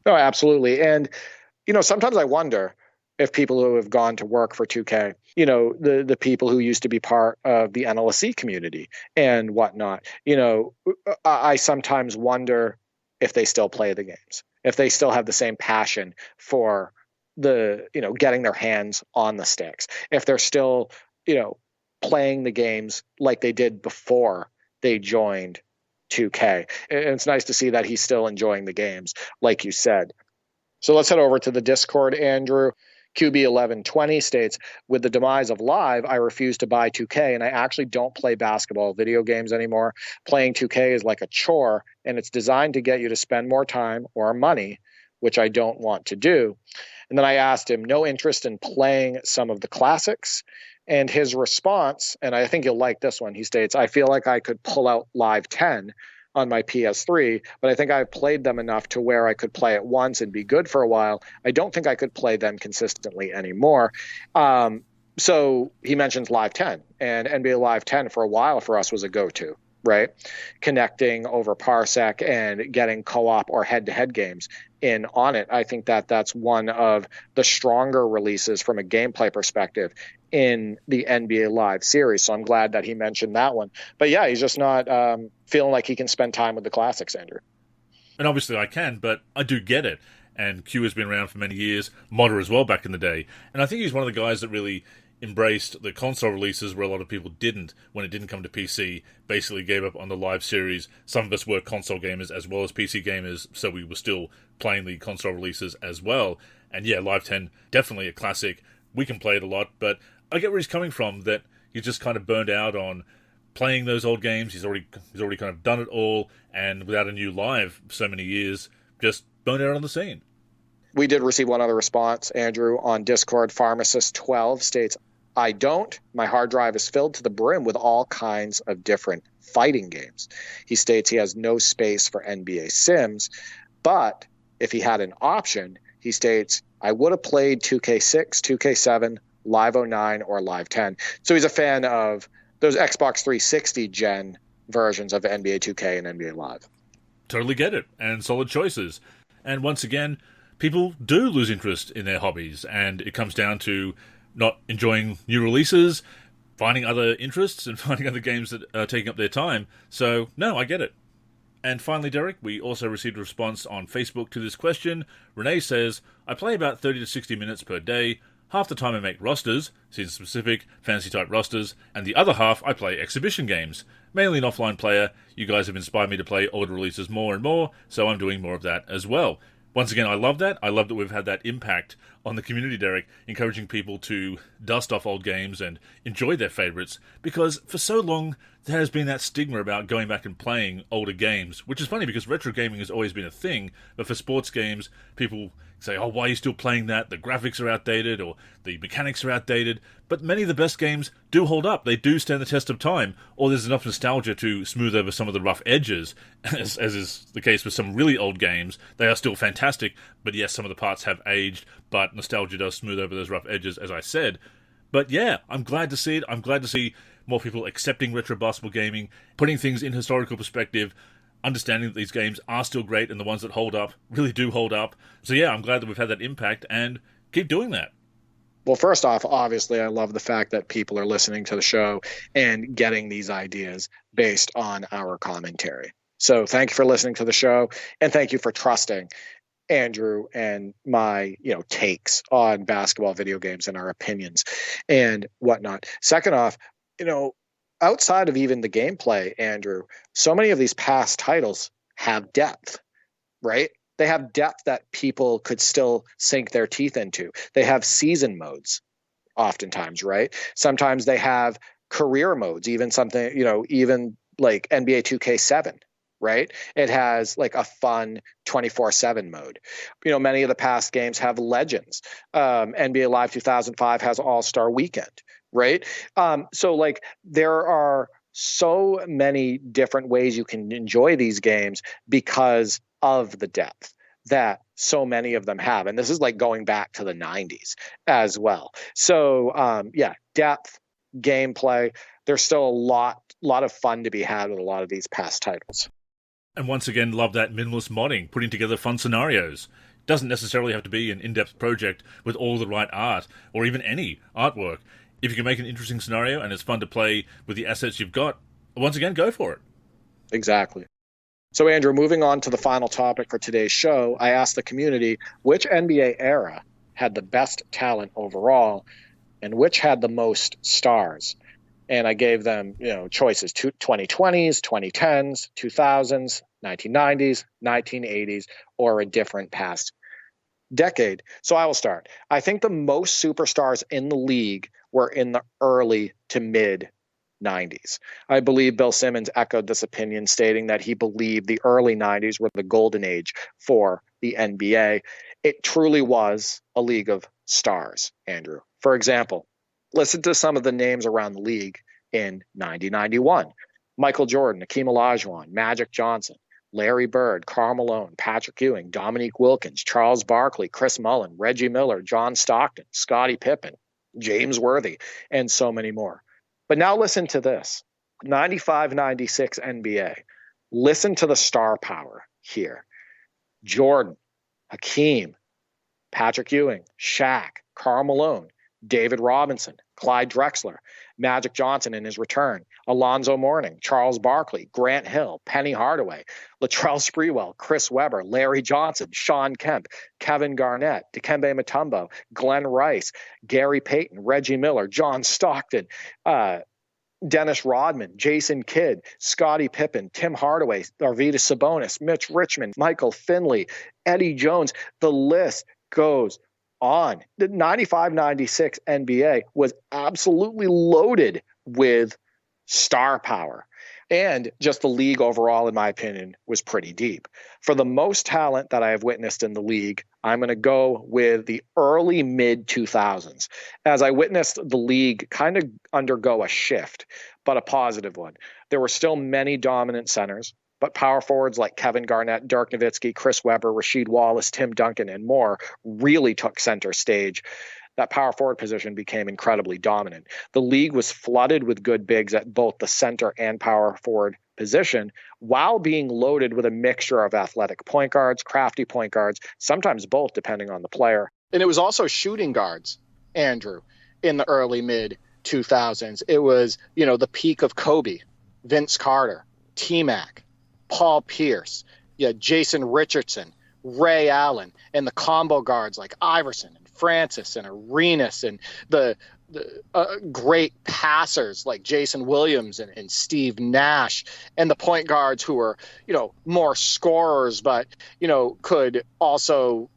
Oh, absolutely. And, you know, sometimes I wonder if people who have gone to work for 2K, you know, the people who used to be part of the NLSC community and whatnot, you know, I sometimes wonder if they still play the games, if they still have the same passion for the, you know, getting their hands on the sticks, if they're still, you know, playing the games like they did before they joined 2K. And it's nice to see that he's still enjoying the games, like you said. So let's head over to the Discord, Andrew. QB1120 states, with the demise of Live, I refuse to buy 2K, and I actually don't play basketball video games anymore. Playing 2K is like a chore, and it's designed to get you to spend more time or money, which I don't want to do. And then I asked him, no interest in playing some of the classics. And his response, and I think you'll like this one, he states, I feel like I could pull out Live 10 on my PS3, but I think I've played them enough to where I could play it once and be good for a while. I don't think I could play them consistently anymore. So he mentions Live 10, and NBA Live 10 for a while for us was a go-to, right? Connecting over Parsec and getting co-op or head-to-head games in on it. I think that that's one of the stronger releases from a gameplay perspective in the NBA Live series. So I'm glad that he mentioned that one. But yeah, he's just not feeling like he can spend time with the classics, Andrew. And obviously I can, but I do get it. And Q has been around for many years, Modder as well back in the day. And I think he's one of the guys that really embraced the console releases where a lot of people didn't when it didn't come to PC, basically gave up on the Live series. Some of us were console gamers as well as PC gamers, so we were still playing the console releases as well. And yeah, Live 10, definitely a classic. We can play it a lot, but I get where he's coming from, that he's just kind of burned out on playing those old games. He's already kind of done it all, and without a new Live for so many years, just burned out on the scene. We did receive one other response, Andrew, on Discord. Pharmacist12 states, I don't. My hard drive is filled to the brim with all kinds of different fighting games. He states he has no space for NBA Sims, but if he had an option, he states, I would have played 2K6, 2K7, Live 09, or Live 10. So he's a fan of those Xbox 360 gen versions of NBA 2K and NBA Live. Totally get it, and solid choices. And once again, people do lose interest in their hobbies, and it comes down to not enjoying new releases, finding other interests, and finding other games that are taking up their time. So, no, I get it. And finally, Derek, we also received a response on Facebook to this question. Renee says, I play about 30 to 60 minutes per day. Half the time I make rosters, season-specific, fantasy-type rosters, and the other half I play exhibition games. Mainly an offline player. You guys have inspired me to play older releases more and more, so I'm doing more of that as well. Once again, I love that. I love that we've had that impact on the community, Derek, encouraging people to dust off old games and enjoy their favourites, because for so long there has been that stigma about going back and playing older games, which is funny because retro gaming has always been a thing, but for sports games, people say, oh, why are you still playing that? The graphics are outdated or the mechanics are outdated. But many of the best games do hold up. They do stand the test of time, or there's enough nostalgia to smooth over some of the rough edges, as is the case with some really old games. They are still fantastic, but yes, some of the parts have aged, but nostalgia does smooth over those rough edges, as I said. But yeah, I'm glad to see it. I'm glad to see more people accepting retro basketball gaming, putting things in historical perspective, understanding that these games are still great and the ones that hold up really do hold up. So yeah, I'm glad that we've had that impact and keep doing that. Well, first off, obviously, I love the fact that people are listening to the show and getting these ideas based on our commentary. So thank you for listening to the show, and thank you for trusting Andrew and my, takes on basketball video games and our opinions and whatnot. Second off, outside of even the gameplay, Andrew, so many of these past titles have depth, right? They have depth that people could still sink their teeth into. They have season modes oftentimes, right? Sometimes they have career modes, even something, even like NBA 2K7, right? It has like a fun 24/7 mode. Many of the past games have legends. NBA Live 2005 has All-Star Weekend, right? So like there are so many different ways you can enjoy these games because of the depth that so many of them have. And this is like going back to the 90s as well. So depth, gameplay, there's still a lot of fun to be had with a lot of these past titles. And once again, love that minimalist modding, putting together fun scenarios. Doesn't necessarily have to be an in-depth project with all the right art or even any artwork. If you can make an interesting scenario and it's fun to play with the assets you've got, once again, go for it. Exactly. So, Andrew, moving on to the final topic for today's show, I asked the community which NBA era had the best talent overall and which had the most stars. And I gave them, choices, 2020s, 2010s, 2000s, 1990s, 1980s, or a different past decade. So I will start. I think the most superstars in the league were in the early to mid 90s. I believe Bill Simmons echoed this opinion, stating that he believed the early 90s were the golden age for the NBA. It truly was a league of stars, Andrew. For example, listen to some of the names around the league in 90-91. Michael Jordan, Hakeem Olajuwon, Magic Johnson, Larry Bird, Karl Malone, Patrick Ewing, Dominique Wilkins, Charles Barkley, Chris Mullin, Reggie Miller, John Stockton, Scottie Pippen, James Worthy, and so many more. But now listen to this. 95-96 NBA. Listen to the star power here. Jordan, Hakeem, Patrick Ewing, Shaq, Karl Malone, David Robinson, Clyde Drexler, Magic Johnson in his return, Alonzo Mourning, Charles Barkley, Grant Hill, Penny Hardaway, Latrell Sprewell, Chris Webber, Larry Johnson, Sean Kemp, Kevin Garnett, Dikembe Mutombo, Glenn Rice, Gary Payton, Reggie Miller, John Stockton, Dennis Rodman, Jason Kidd, Scottie Pippen, Tim Hardaway, Arvydas Sabonis, Mitch Richmond, Michael Finley, Eddie Jones. The list goes on. The 95-96 NBA was absolutely loaded with star power. And just the league overall, in my opinion, was pretty deep. For the most talent that I have witnessed in the league, I'm going to go with the early mid-2000s, as I witnessed the league kind of undergo a shift, but a positive one. There were still many dominant centers, but power forwards like Kevin Garnett, Dirk Nowitzki, Chris Webber, Rasheed Wallace, Tim Duncan, and more really took center stage. That power forward position became incredibly dominant. The league was flooded with good bigs at both the center and power forward position, while being loaded with a mixture of athletic point guards, crafty point guards, sometimes both depending on the player. And it was also shooting guards, Andrew, in the early mid-2000s. It was, the peak of Kobe, Vince Carter, T-Mac, Paul Pierce, Jason Richardson, Ray Allen, and the combo guards like Iverson and Francis and Arenas and the great passers like Jason Williams and Steve Nash, and the point guards who were, more scorers, but, could also,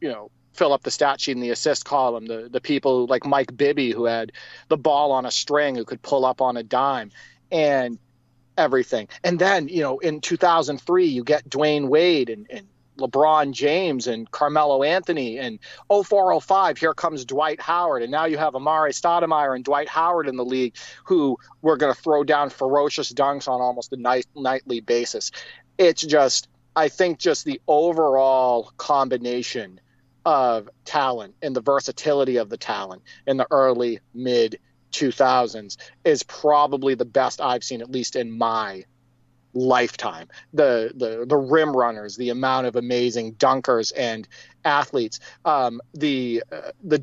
fill up the stat sheet in the assist column. The people like Mike Bibby, who had the ball on a string, who could pull up on a dime and everything. And then, in 2003, you get Dwayne Wade and LeBron James and Carmelo Anthony, and 0405, here comes Dwight Howard. And now you have Amare Stoudemire and Dwight Howard in the league, who were going to throw down ferocious dunks on almost a nightly basis. It's just, I think just the overall combination of talent and the versatility of the talent in the early mid 2000s is probably the best I've seen, at least in my lifetime. The rim runners, the amount of amazing dunkers and athletes, the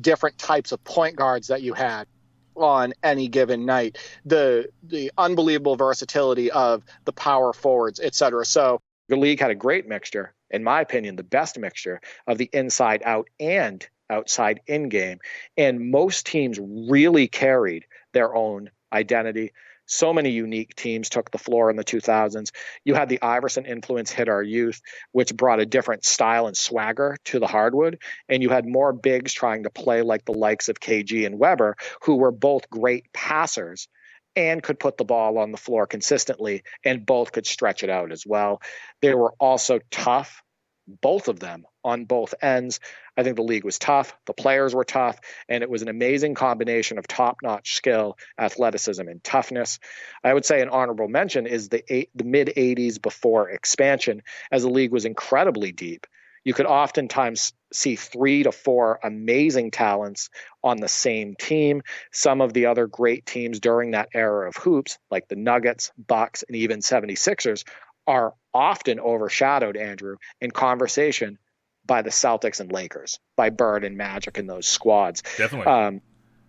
different types of point guards that you had on any given night, the unbelievable versatility of the power forwards, etc. So the league had a great mixture, in my opinion, the best mixture of the inside out and outside in game. And most teams really carried their own identity. So many unique teams took the floor in the 2000s. You had the Iverson influence hit our youth, which brought a different style and swagger to the hardwood. And you had more bigs trying to play like the likes of KG and Weber, who were both great passers and could put the ball on the floor consistently, and both could stretch it out as well. They were also tough, both of them, on both ends. I think the league was tough, the players were tough, and it was an amazing combination of top-notch skill, athleticism, and toughness. I would say an honorable mention is the mid-'80s before expansion, as the league was incredibly deep. You could oftentimes see 3 to 4 amazing talents on the same team. Some of the other great teams during that era of hoops, like the Nuggets, Bucks, and even 76ers, are often overshadowed, Andrew, in conversation by the Celtics and Lakers, by Bird and Magic and those squads. Definitely.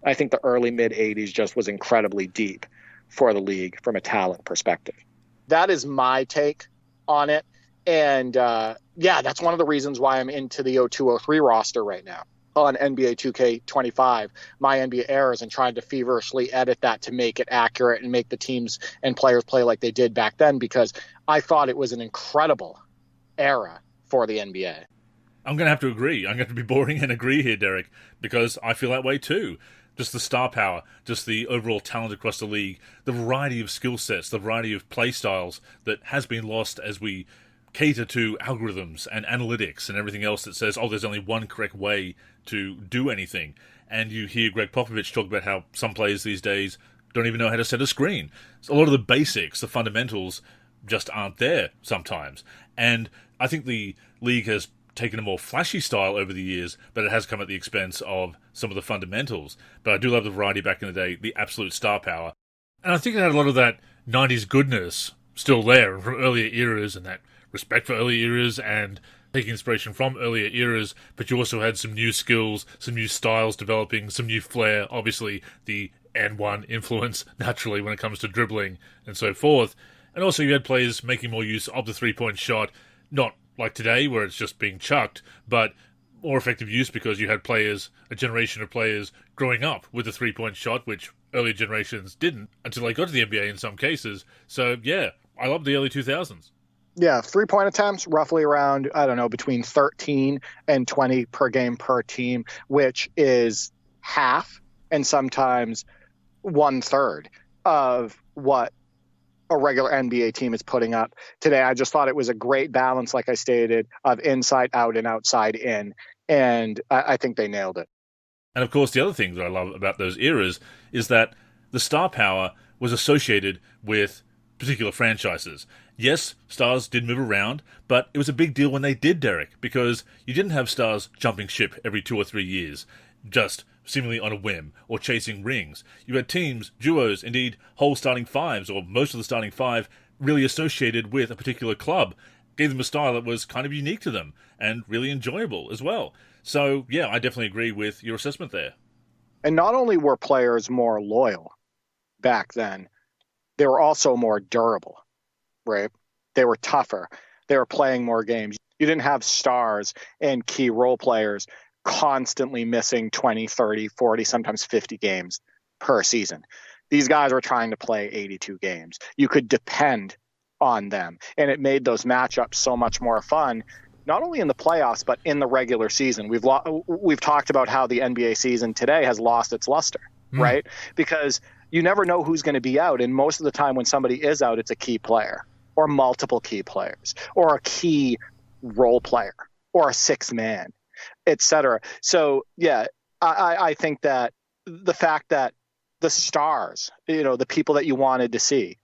I think the early mid-'80s just was incredibly deep for the league from a talent perspective. That is my take on it. And that's one of the reasons why I'm into the 0203 roster right now on NBA 2K25, my NBA errors, and trying to feverishly edit that to make it accurate and make the teams and players play like they did back then, because I thought it was an incredible era for the NBA. I'm going to have to agree. I'm going to be boring and agree here, Derek, because I feel that way too. Just the star power, just the overall talent across the league, the variety of skill sets, the variety of play styles that has been lost as we cater to algorithms and analytics and everything else that says, there's only one correct way to do anything. And you hear Greg Popovich talk about how some players these days don't even know how to set a screen. So a lot of the basics, the fundamentals, just aren't there sometimes. And I think the league has taken a more flashy style over the years, but it has come at the expense of some of the fundamentals. But I do love the variety back in the day, the absolute star power. And I think it had a lot of that 90s goodness still there from earlier eras, and that respect for earlier eras and taking inspiration from earlier eras, but you also had some new skills, some new styles developing, some new flair, obviously the N1 influence naturally when it comes to dribbling and so forth. And also you had players making more use of the three-point shot, not like today where it's just being chucked, but more effective use because you had players, a generation of players growing up with the three-point shot, which earlier generations didn't until they got to the NBA in some cases. So yeah, I love the early 2000s. Yeah, three-point attempts, roughly around, between 13 and 20 per game per team, which is half and sometimes 1/3 of what a regular NBA team is putting up today. I just thought it was a great balance, like I stated, of inside out and outside in, and I think they nailed it. And of course, the other thing that I love about those eras is that the star power was associated with particular franchises. Yes, stars did move around, but it was a big deal when they did, Derek, because you didn't have stars jumping ship every 2 or 3 years, just seemingly on a whim, or chasing rings. You had teams, duos, indeed whole starting fives, or most of the starting five, really associated with a particular club, gave them a style that was kind of unique to them, and really enjoyable as well. So, yeah, I definitely agree with your assessment there. And not only were players more loyal back then, they were also more durable, right? They were tougher. They were playing more games. You didn't have stars and key role players constantly missing 20, 30, 40, sometimes 50 games per season. These guys were trying to play 82 games. You could depend on them, and it made those matchups so much more fun, not only in the playoffs but in the regular season. We've talked about how the NBA season today has lost its luster, right? Because you never know who's going to be out, and most of the time when somebody is out, it's a key player or multiple key players or a key role player or a sixth man, etc. So yeah, I think that the fact that the stars, the people that you wanted to see,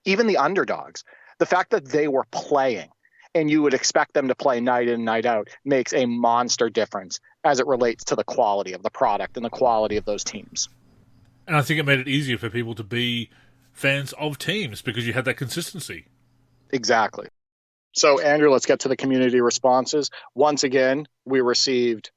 even the underdogs, the fact that they were playing and you would expect them to play night in, night out makes a monster difference as it relates to the quality of the product and the quality of those teams. And I think it made it easier for people to be fans of teams because you had that consistency. Exactly. So, Andrew, let's get to the community responses. Once again, we received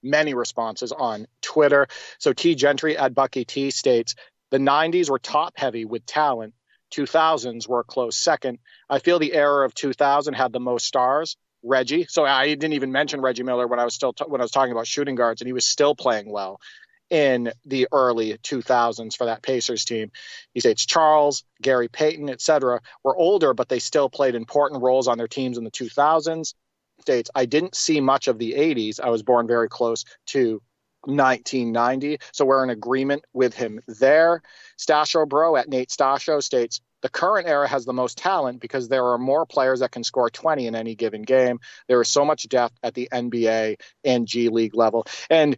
many responses on Twitter. So T Gentry at Bucky T states, the 90s were top-heavy with talent. 2000s were a close second. I feel the era of 2000 had the most stars. Reggie. So I didn't even mention Reggie Miller when I was talking about shooting guards, and he was still playing well in the early 2000s for that Pacers team. He states Charles, Gary Payton, etc. were older, but they still played important roles on their teams in the 2000s. States, I didn't see much of the 80s. I was born very close to 1990. So we're in agreement with him there. Stasho Bro at Nate Stasho states, the current era has the most talent because there are more players that can score 20 in any given game. There is so much depth at the NBA and G League level. And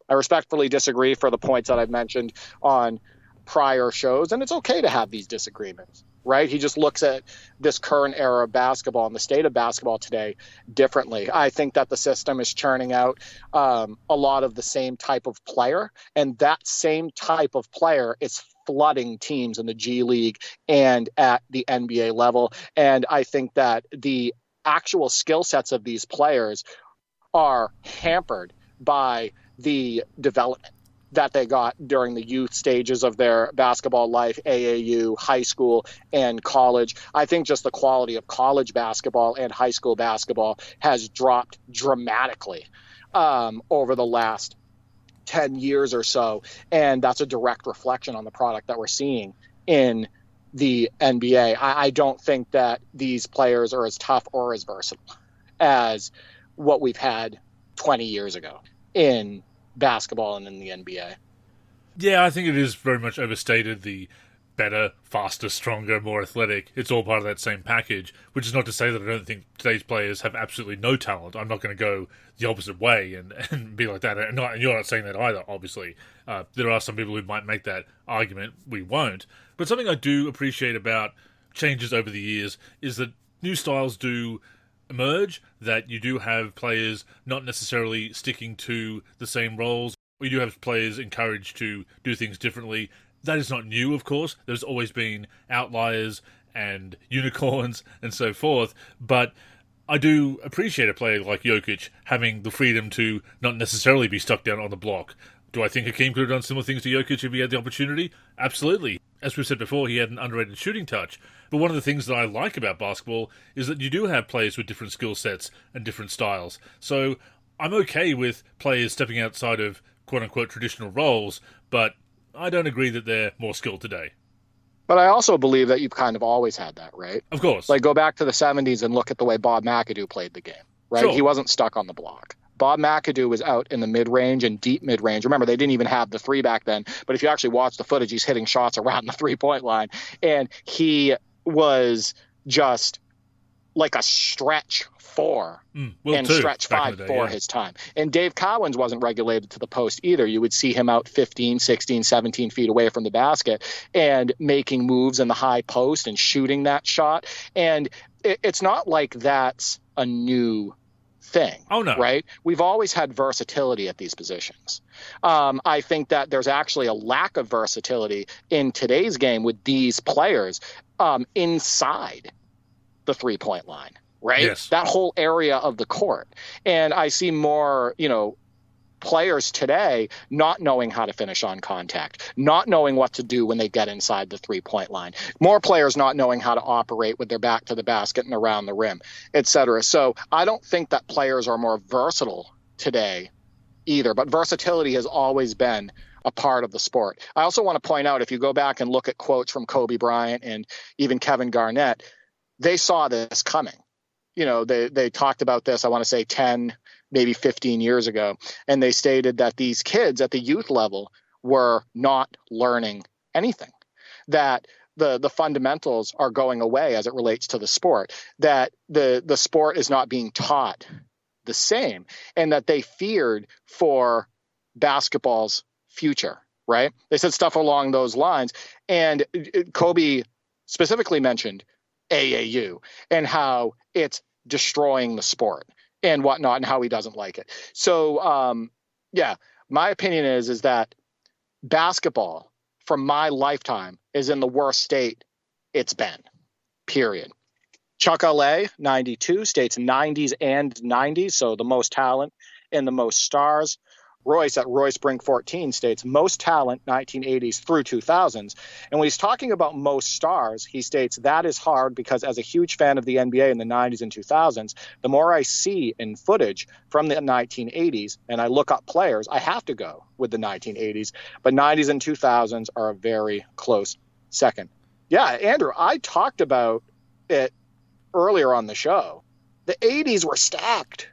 I respectfully disagree for the points that I've mentioned on prior shows. And it's okay to have these disagreements, right? He just looks at this current era of basketball and the state of basketball today differently. I think that the system is churning out a lot of the same type of player, and that same type of player is flooding teams in the G League and at the NBA level. And I think that the actual skill sets of these players are hampered by the development that they got during the youth stages of their basketball life, AAU, high school, and college. I think just the quality of college basketball and high school basketball has dropped dramatically over the last 10 years or so. And that's a direct reflection on the product that we're seeing in the NBA. I don't think that these players are as tough or as versatile as what we've had 20 years ago in basketball and in the NBA. Yeah, I think it is very much overstated. The better, faster, stronger, more athletic, it's all part of that same package, which is not to say that I don't think today's players have absolutely no talent. I'm not going to go the opposite way and be like that. And you're not saying that either, obviously. There are some people who might make that argument. We won't. But something I do appreciate about changes over the years is that new styles do emerge, that you do have players not necessarily sticking to the same roles. We do have players encouraged to do things differently. That is not new, of course. There's always been outliers and unicorns and so forth, but I do appreciate a player like Jokic having the freedom to not necessarily be stuck down on the block. Do I think Hakeem could have done similar things to Jokic if he had the opportunity? Absolutely. As we've said before, he had an underrated shooting touch. But one of the things that I like about basketball is that you do have players with different skill sets and different styles. So I'm okay with players stepping outside of quote-unquote traditional roles, but I don't agree that they're more skilled today. But I also believe that you've kind of always had that, right? Of course. Like, go back to the 70s and look at the way Bob McAdoo played the game, right? Sure. He wasn't stuck on the block. Bob McAdoo was out in the mid-range and deep mid-range. Remember, they didn't even have the three back then. But if you actually watch the footage, he's hitting shots around the three-point line. And he was just like a stretch four and stretch five for his time. And Dave Cowens wasn't regulated to the post either. You would see him out 15, 16, 17 feet away from the basket and making moves in the high post and shooting that shot. And it's not like that's a new thing. Oh, no. Right? We've always had versatility at these positions. I think that there's actually a lack of versatility in today's game with these players inside the three-point line, right? Yes. That whole area of the court. And I see more, players today not knowing how to finish on contact, not knowing what to do when they get inside the three-point line, more players not knowing how to operate with their back to the basket and around the rim, etc. So I don't think that players are more versatile today either, but versatility has always been a part of the sport. I also want to point out, if you go back and look at quotes from Kobe Bryant and even Kevin Garnett, they saw this coming. They talked about this, I want to say 10, maybe 15 years ago. And they stated that these kids at the youth level were not learning anything, that the fundamentals are going away as it relates to the sport, that the sport is not being taught the same, and that they feared for basketball's future, right? They said stuff along those lines. And Kobe specifically mentioned AAU and how it's destroying the sport and whatnot, and how he doesn't like it. So, my opinion is that basketball from my lifetime is in the worst state it's been, period. Chuck LA, 92, states 90s and 90s, so the most talent and the most stars. Royce at Royce Brink 14 states most talent 1980s through 2000s. And when he's talking about most stars, he states that is hard because as a huge fan of the NBA in the 90s and 2000s, the more I see in footage from the 1980s and I look up players, I have to go with the 1980s. But 90s and 2000s are a very close second. Yeah, Andrew, I talked about it earlier on the show. The 80s were stacked.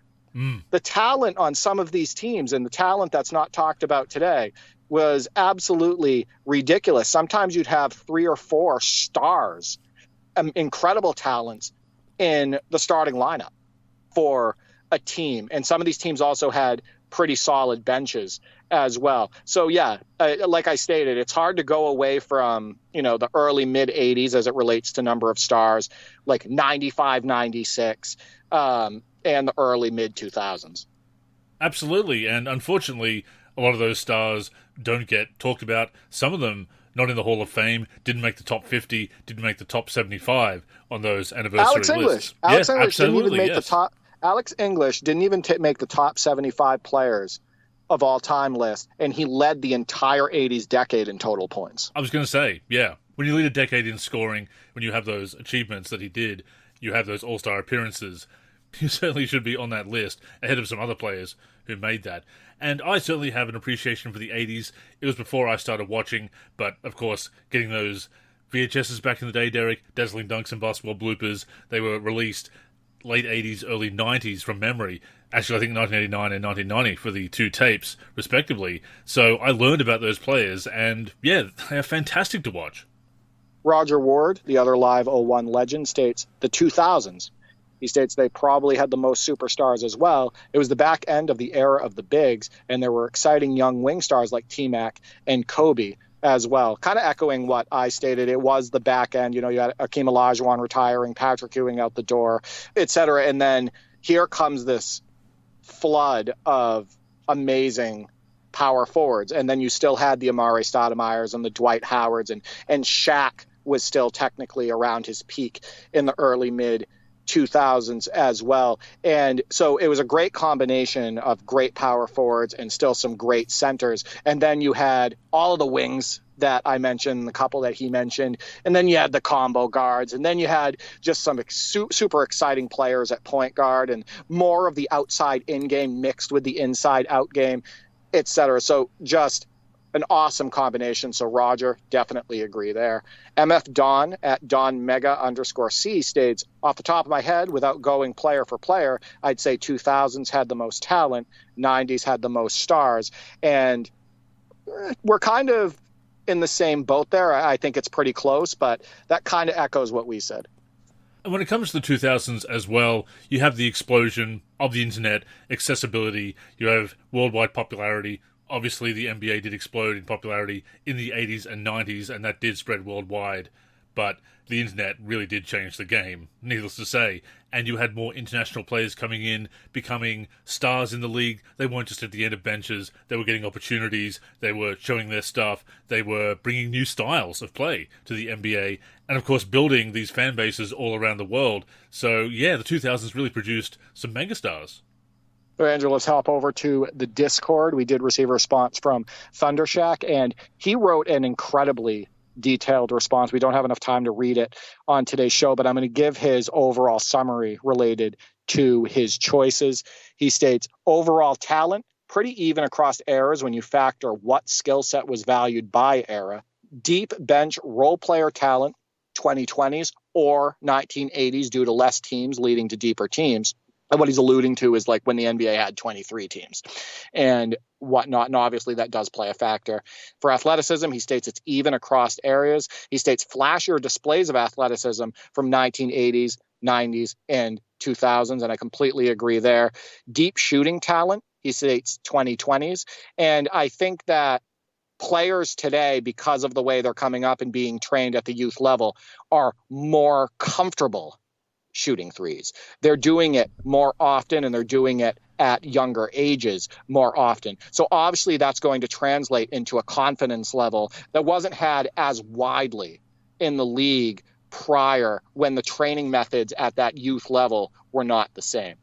The talent on some of these teams and the talent that's not talked about today was absolutely ridiculous. Sometimes you'd have 3 or 4 stars, incredible talents in the starting lineup for a team. And some of these teams also had pretty solid benches as well. So yeah, like I stated, it's hard to go away from, the early mid 80s as it relates to number of stars, like 95, 96, and the early mid 2000s. Absolutely. And unfortunately, a lot of those stars don't get talked about. Some of them not in the Hall of Fame, didn't make the top 50, didn't make the top 75 on those anniversary lists. Alex English didn't even make the top. Alex English didn't even make the top 75 players of all time list, and he led the entire 80s decade in total points. I was going to say, yeah, when you lead a decade in scoring, when you have those achievements that he did, you have those all-star appearances, you certainly should be on that list ahead of some other players who made that. And I certainly have an appreciation for the 80s. It was before I started watching, but of course, getting those VHSs back in the day, Derek, dazzling dunks and basketball bloopers, they were released late 80s, early 90s from memory. Actually, I think 1989 and 1990 for the 2 tapes, respectively. So I learned about those players, and yeah, they are fantastic to watch. Roger Ward, the other Live 01 legend, states the 2000s. He states they probably had the most superstars as well. It was the back end of the era of the bigs, and there were exciting young wing stars like T-Mac and Kobe as well. Kind of echoing what I stated, it was the back end. You had Akeem Olajuwon retiring, Patrick Ewing out the door, etc. And then here comes this flood of amazing power forwards. And then you still had the Amare Stoudemire's and the Dwight Howards, and Shaq was still technically around his peak in the early mid 2000s as well. And so it was a great combination of great power forwards and still some great centers. And then you had all of the wings that I mentioned, the couple that he mentioned, and then you had the combo guards, and then you had just some super exciting players at point guard, and more of the outside in game mixed with the inside out game, etc. So just an awesome combination. So Roger, definitely agree there. MF Don at DonMega_C states, off the top of my head, without going player for player, I'd say 2000s had the most talent, 90s had the most stars. And we're kind of in the same boat there. I think it's pretty close, but that kind of echoes what we said. And when it comes to the 2000s as well, you have the explosion of the internet, accessibility, you have worldwide popularity. Obviously, the NBA did explode in popularity in the 80s and 90s, and that did spread worldwide. But the internet really did change the game, needless to say. And you had more international players coming in, becoming stars in the league. They weren't just at the end of benches. They were getting opportunities. They were showing their stuff. They were bringing new styles of play to the NBA. And, of course, building these fan bases all around the world. So, yeah, the 2000s really produced some megastars. Andrew, let's hop over to the Discord. We did receive a response from Thundershack, and he wrote an incredibly detailed response. We don't have enough time to read it on today's show, but I'm going to give his overall summary related to his choices. He states, overall talent, pretty even across eras when you factor what skill set was valued by era. Deep bench role player talent, 2020s or 1980s due to less teams leading to deeper teams. And what he's alluding to is like when the NBA had 23 teams and whatnot. And obviously that does play a factor. For athleticism, he states it's even across areas. He states flashier displays of athleticism from 1980s, 90s, and 2000s. And I completely agree there. Deep shooting talent, he states 2020s. And I think that players today, because of the way they're coming up and being trained at the youth level, are more comfortable shooting threes. They're doing it more often and they're doing it at younger ages more often. So obviously that's going to translate into a confidence level that wasn't had as widely in the league prior when the training methods at that youth level were not the same.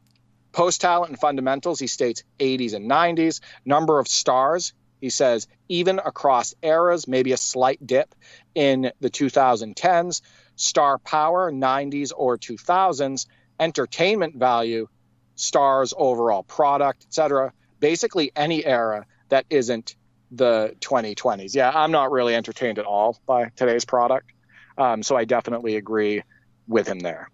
Post talent and fundamentals, he states 80s and 90s. Number of stars, he says even across eras, maybe a slight dip in the 2010s. Star power, 90s or 2000s. Entertainment value, stars, overall product, etc. Basically any era that isn't the 2020s. Yeah, I'm not really entertained at all by today's product. So I definitely agree with him there.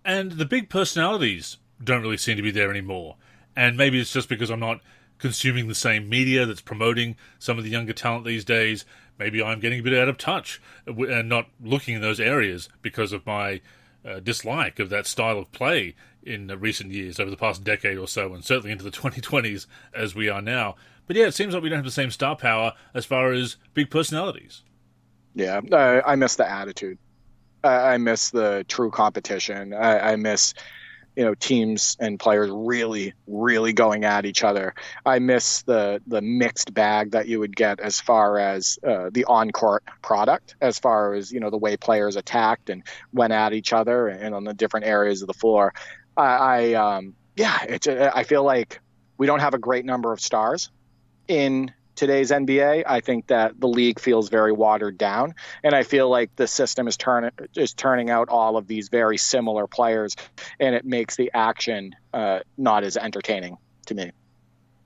And the big personalities don't really seem to be there anymore. And maybe it's just because I'm not consuming the same media that's promoting some of the younger talent these days. Maybe I'm getting a bit out of touch and not looking in those areas because of my dislike of that style of play in recent years, over the past decade or so, and certainly into the 2020s as we are now. But yeah, it seems like we don't have the same star power as far as big personalities. Yeah, I miss the attitude. I miss the true competition. I miss teams and players really, really going at each other. I miss the mixed bag that you would get as far as the on-court product, as far as, the way players attacked and went at each other and on the different areas of the floor. I feel like we don't have a great number of stars in today's NBA. I think that the league feels very watered down, and I feel like the system is turning out all of these very similar players, and it makes the action not as entertaining to me.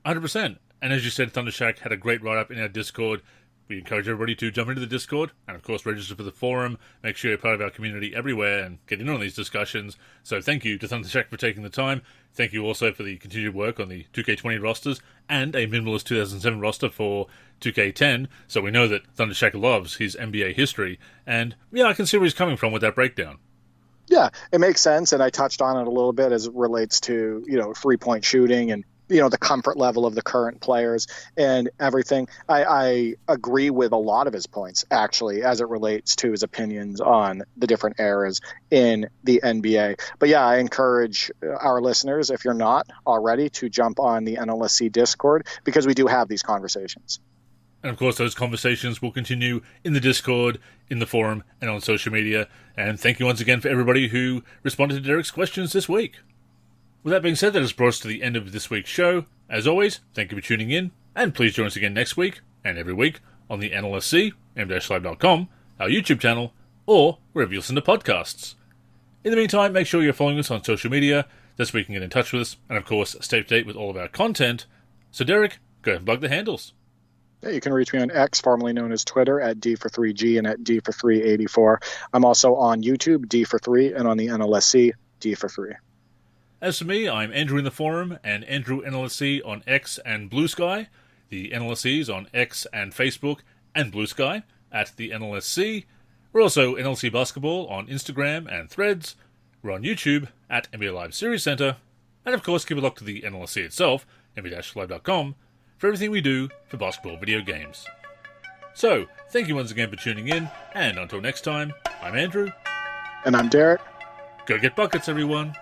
100%. And as you said, Thundershack had a great write-up in our Discord. We encourage everybody to jump into the Discord and, of course, register for the forum. Make sure you're part of our community everywhere and get in on these discussions. So thank you to Thundershack for taking the time. Thank you also for the continued work on the 2K20 rosters and a minimalist 2007 roster for 2K10. So we know that Thundershack loves his NBA history. And, yeah, I can see where he's coming from with that breakdown. Yeah, it makes sense. And I touched on it a little bit as it relates to, three-point shooting and the comfort level of the current players and everything. I agree with a lot of his points, actually, as it relates to his opinions on the different eras in the NBA. But yeah, I encourage our listeners, if you're not already, to jump on the NLSC Discord, because we do have these conversations. And of course, those conversations will continue in the Discord, in the forum, and on social media. And thank you once again for everybody who responded to Derek's questions this week. With that being said, that has brought us to the end of this week's show. As always, thank you for tuning in, and please join us again next week, and every week, on the NLSC, m-live.com, our YouTube channel, or wherever you listen to podcasts. In the meantime, make sure you're following us on social media, that's where you can get in touch with us, and of course, stay up to date with all of our content. So Derek, go ahead and plug the handles. Yeah, you can reach me on X, formerly known as Twitter, at D43G and at D4384. I'm also on YouTube, D43, and on the NLSC, D43. As for me, I'm Andrew in the forum, and Andrew NLSC on X and Blue Sky. The NLSC's on X and Facebook and Blue Sky at the NLSC. We're also NLSC Basketball on Instagram and Threads. We're on YouTube at NBA Live Series Center. And of course, keep a look to the NLSC itself, nba-live.com, for everything we do for basketball video games. So, thank you once again for tuning in, and until next time, I'm Andrew. And I'm Derek. Go get buckets, everyone.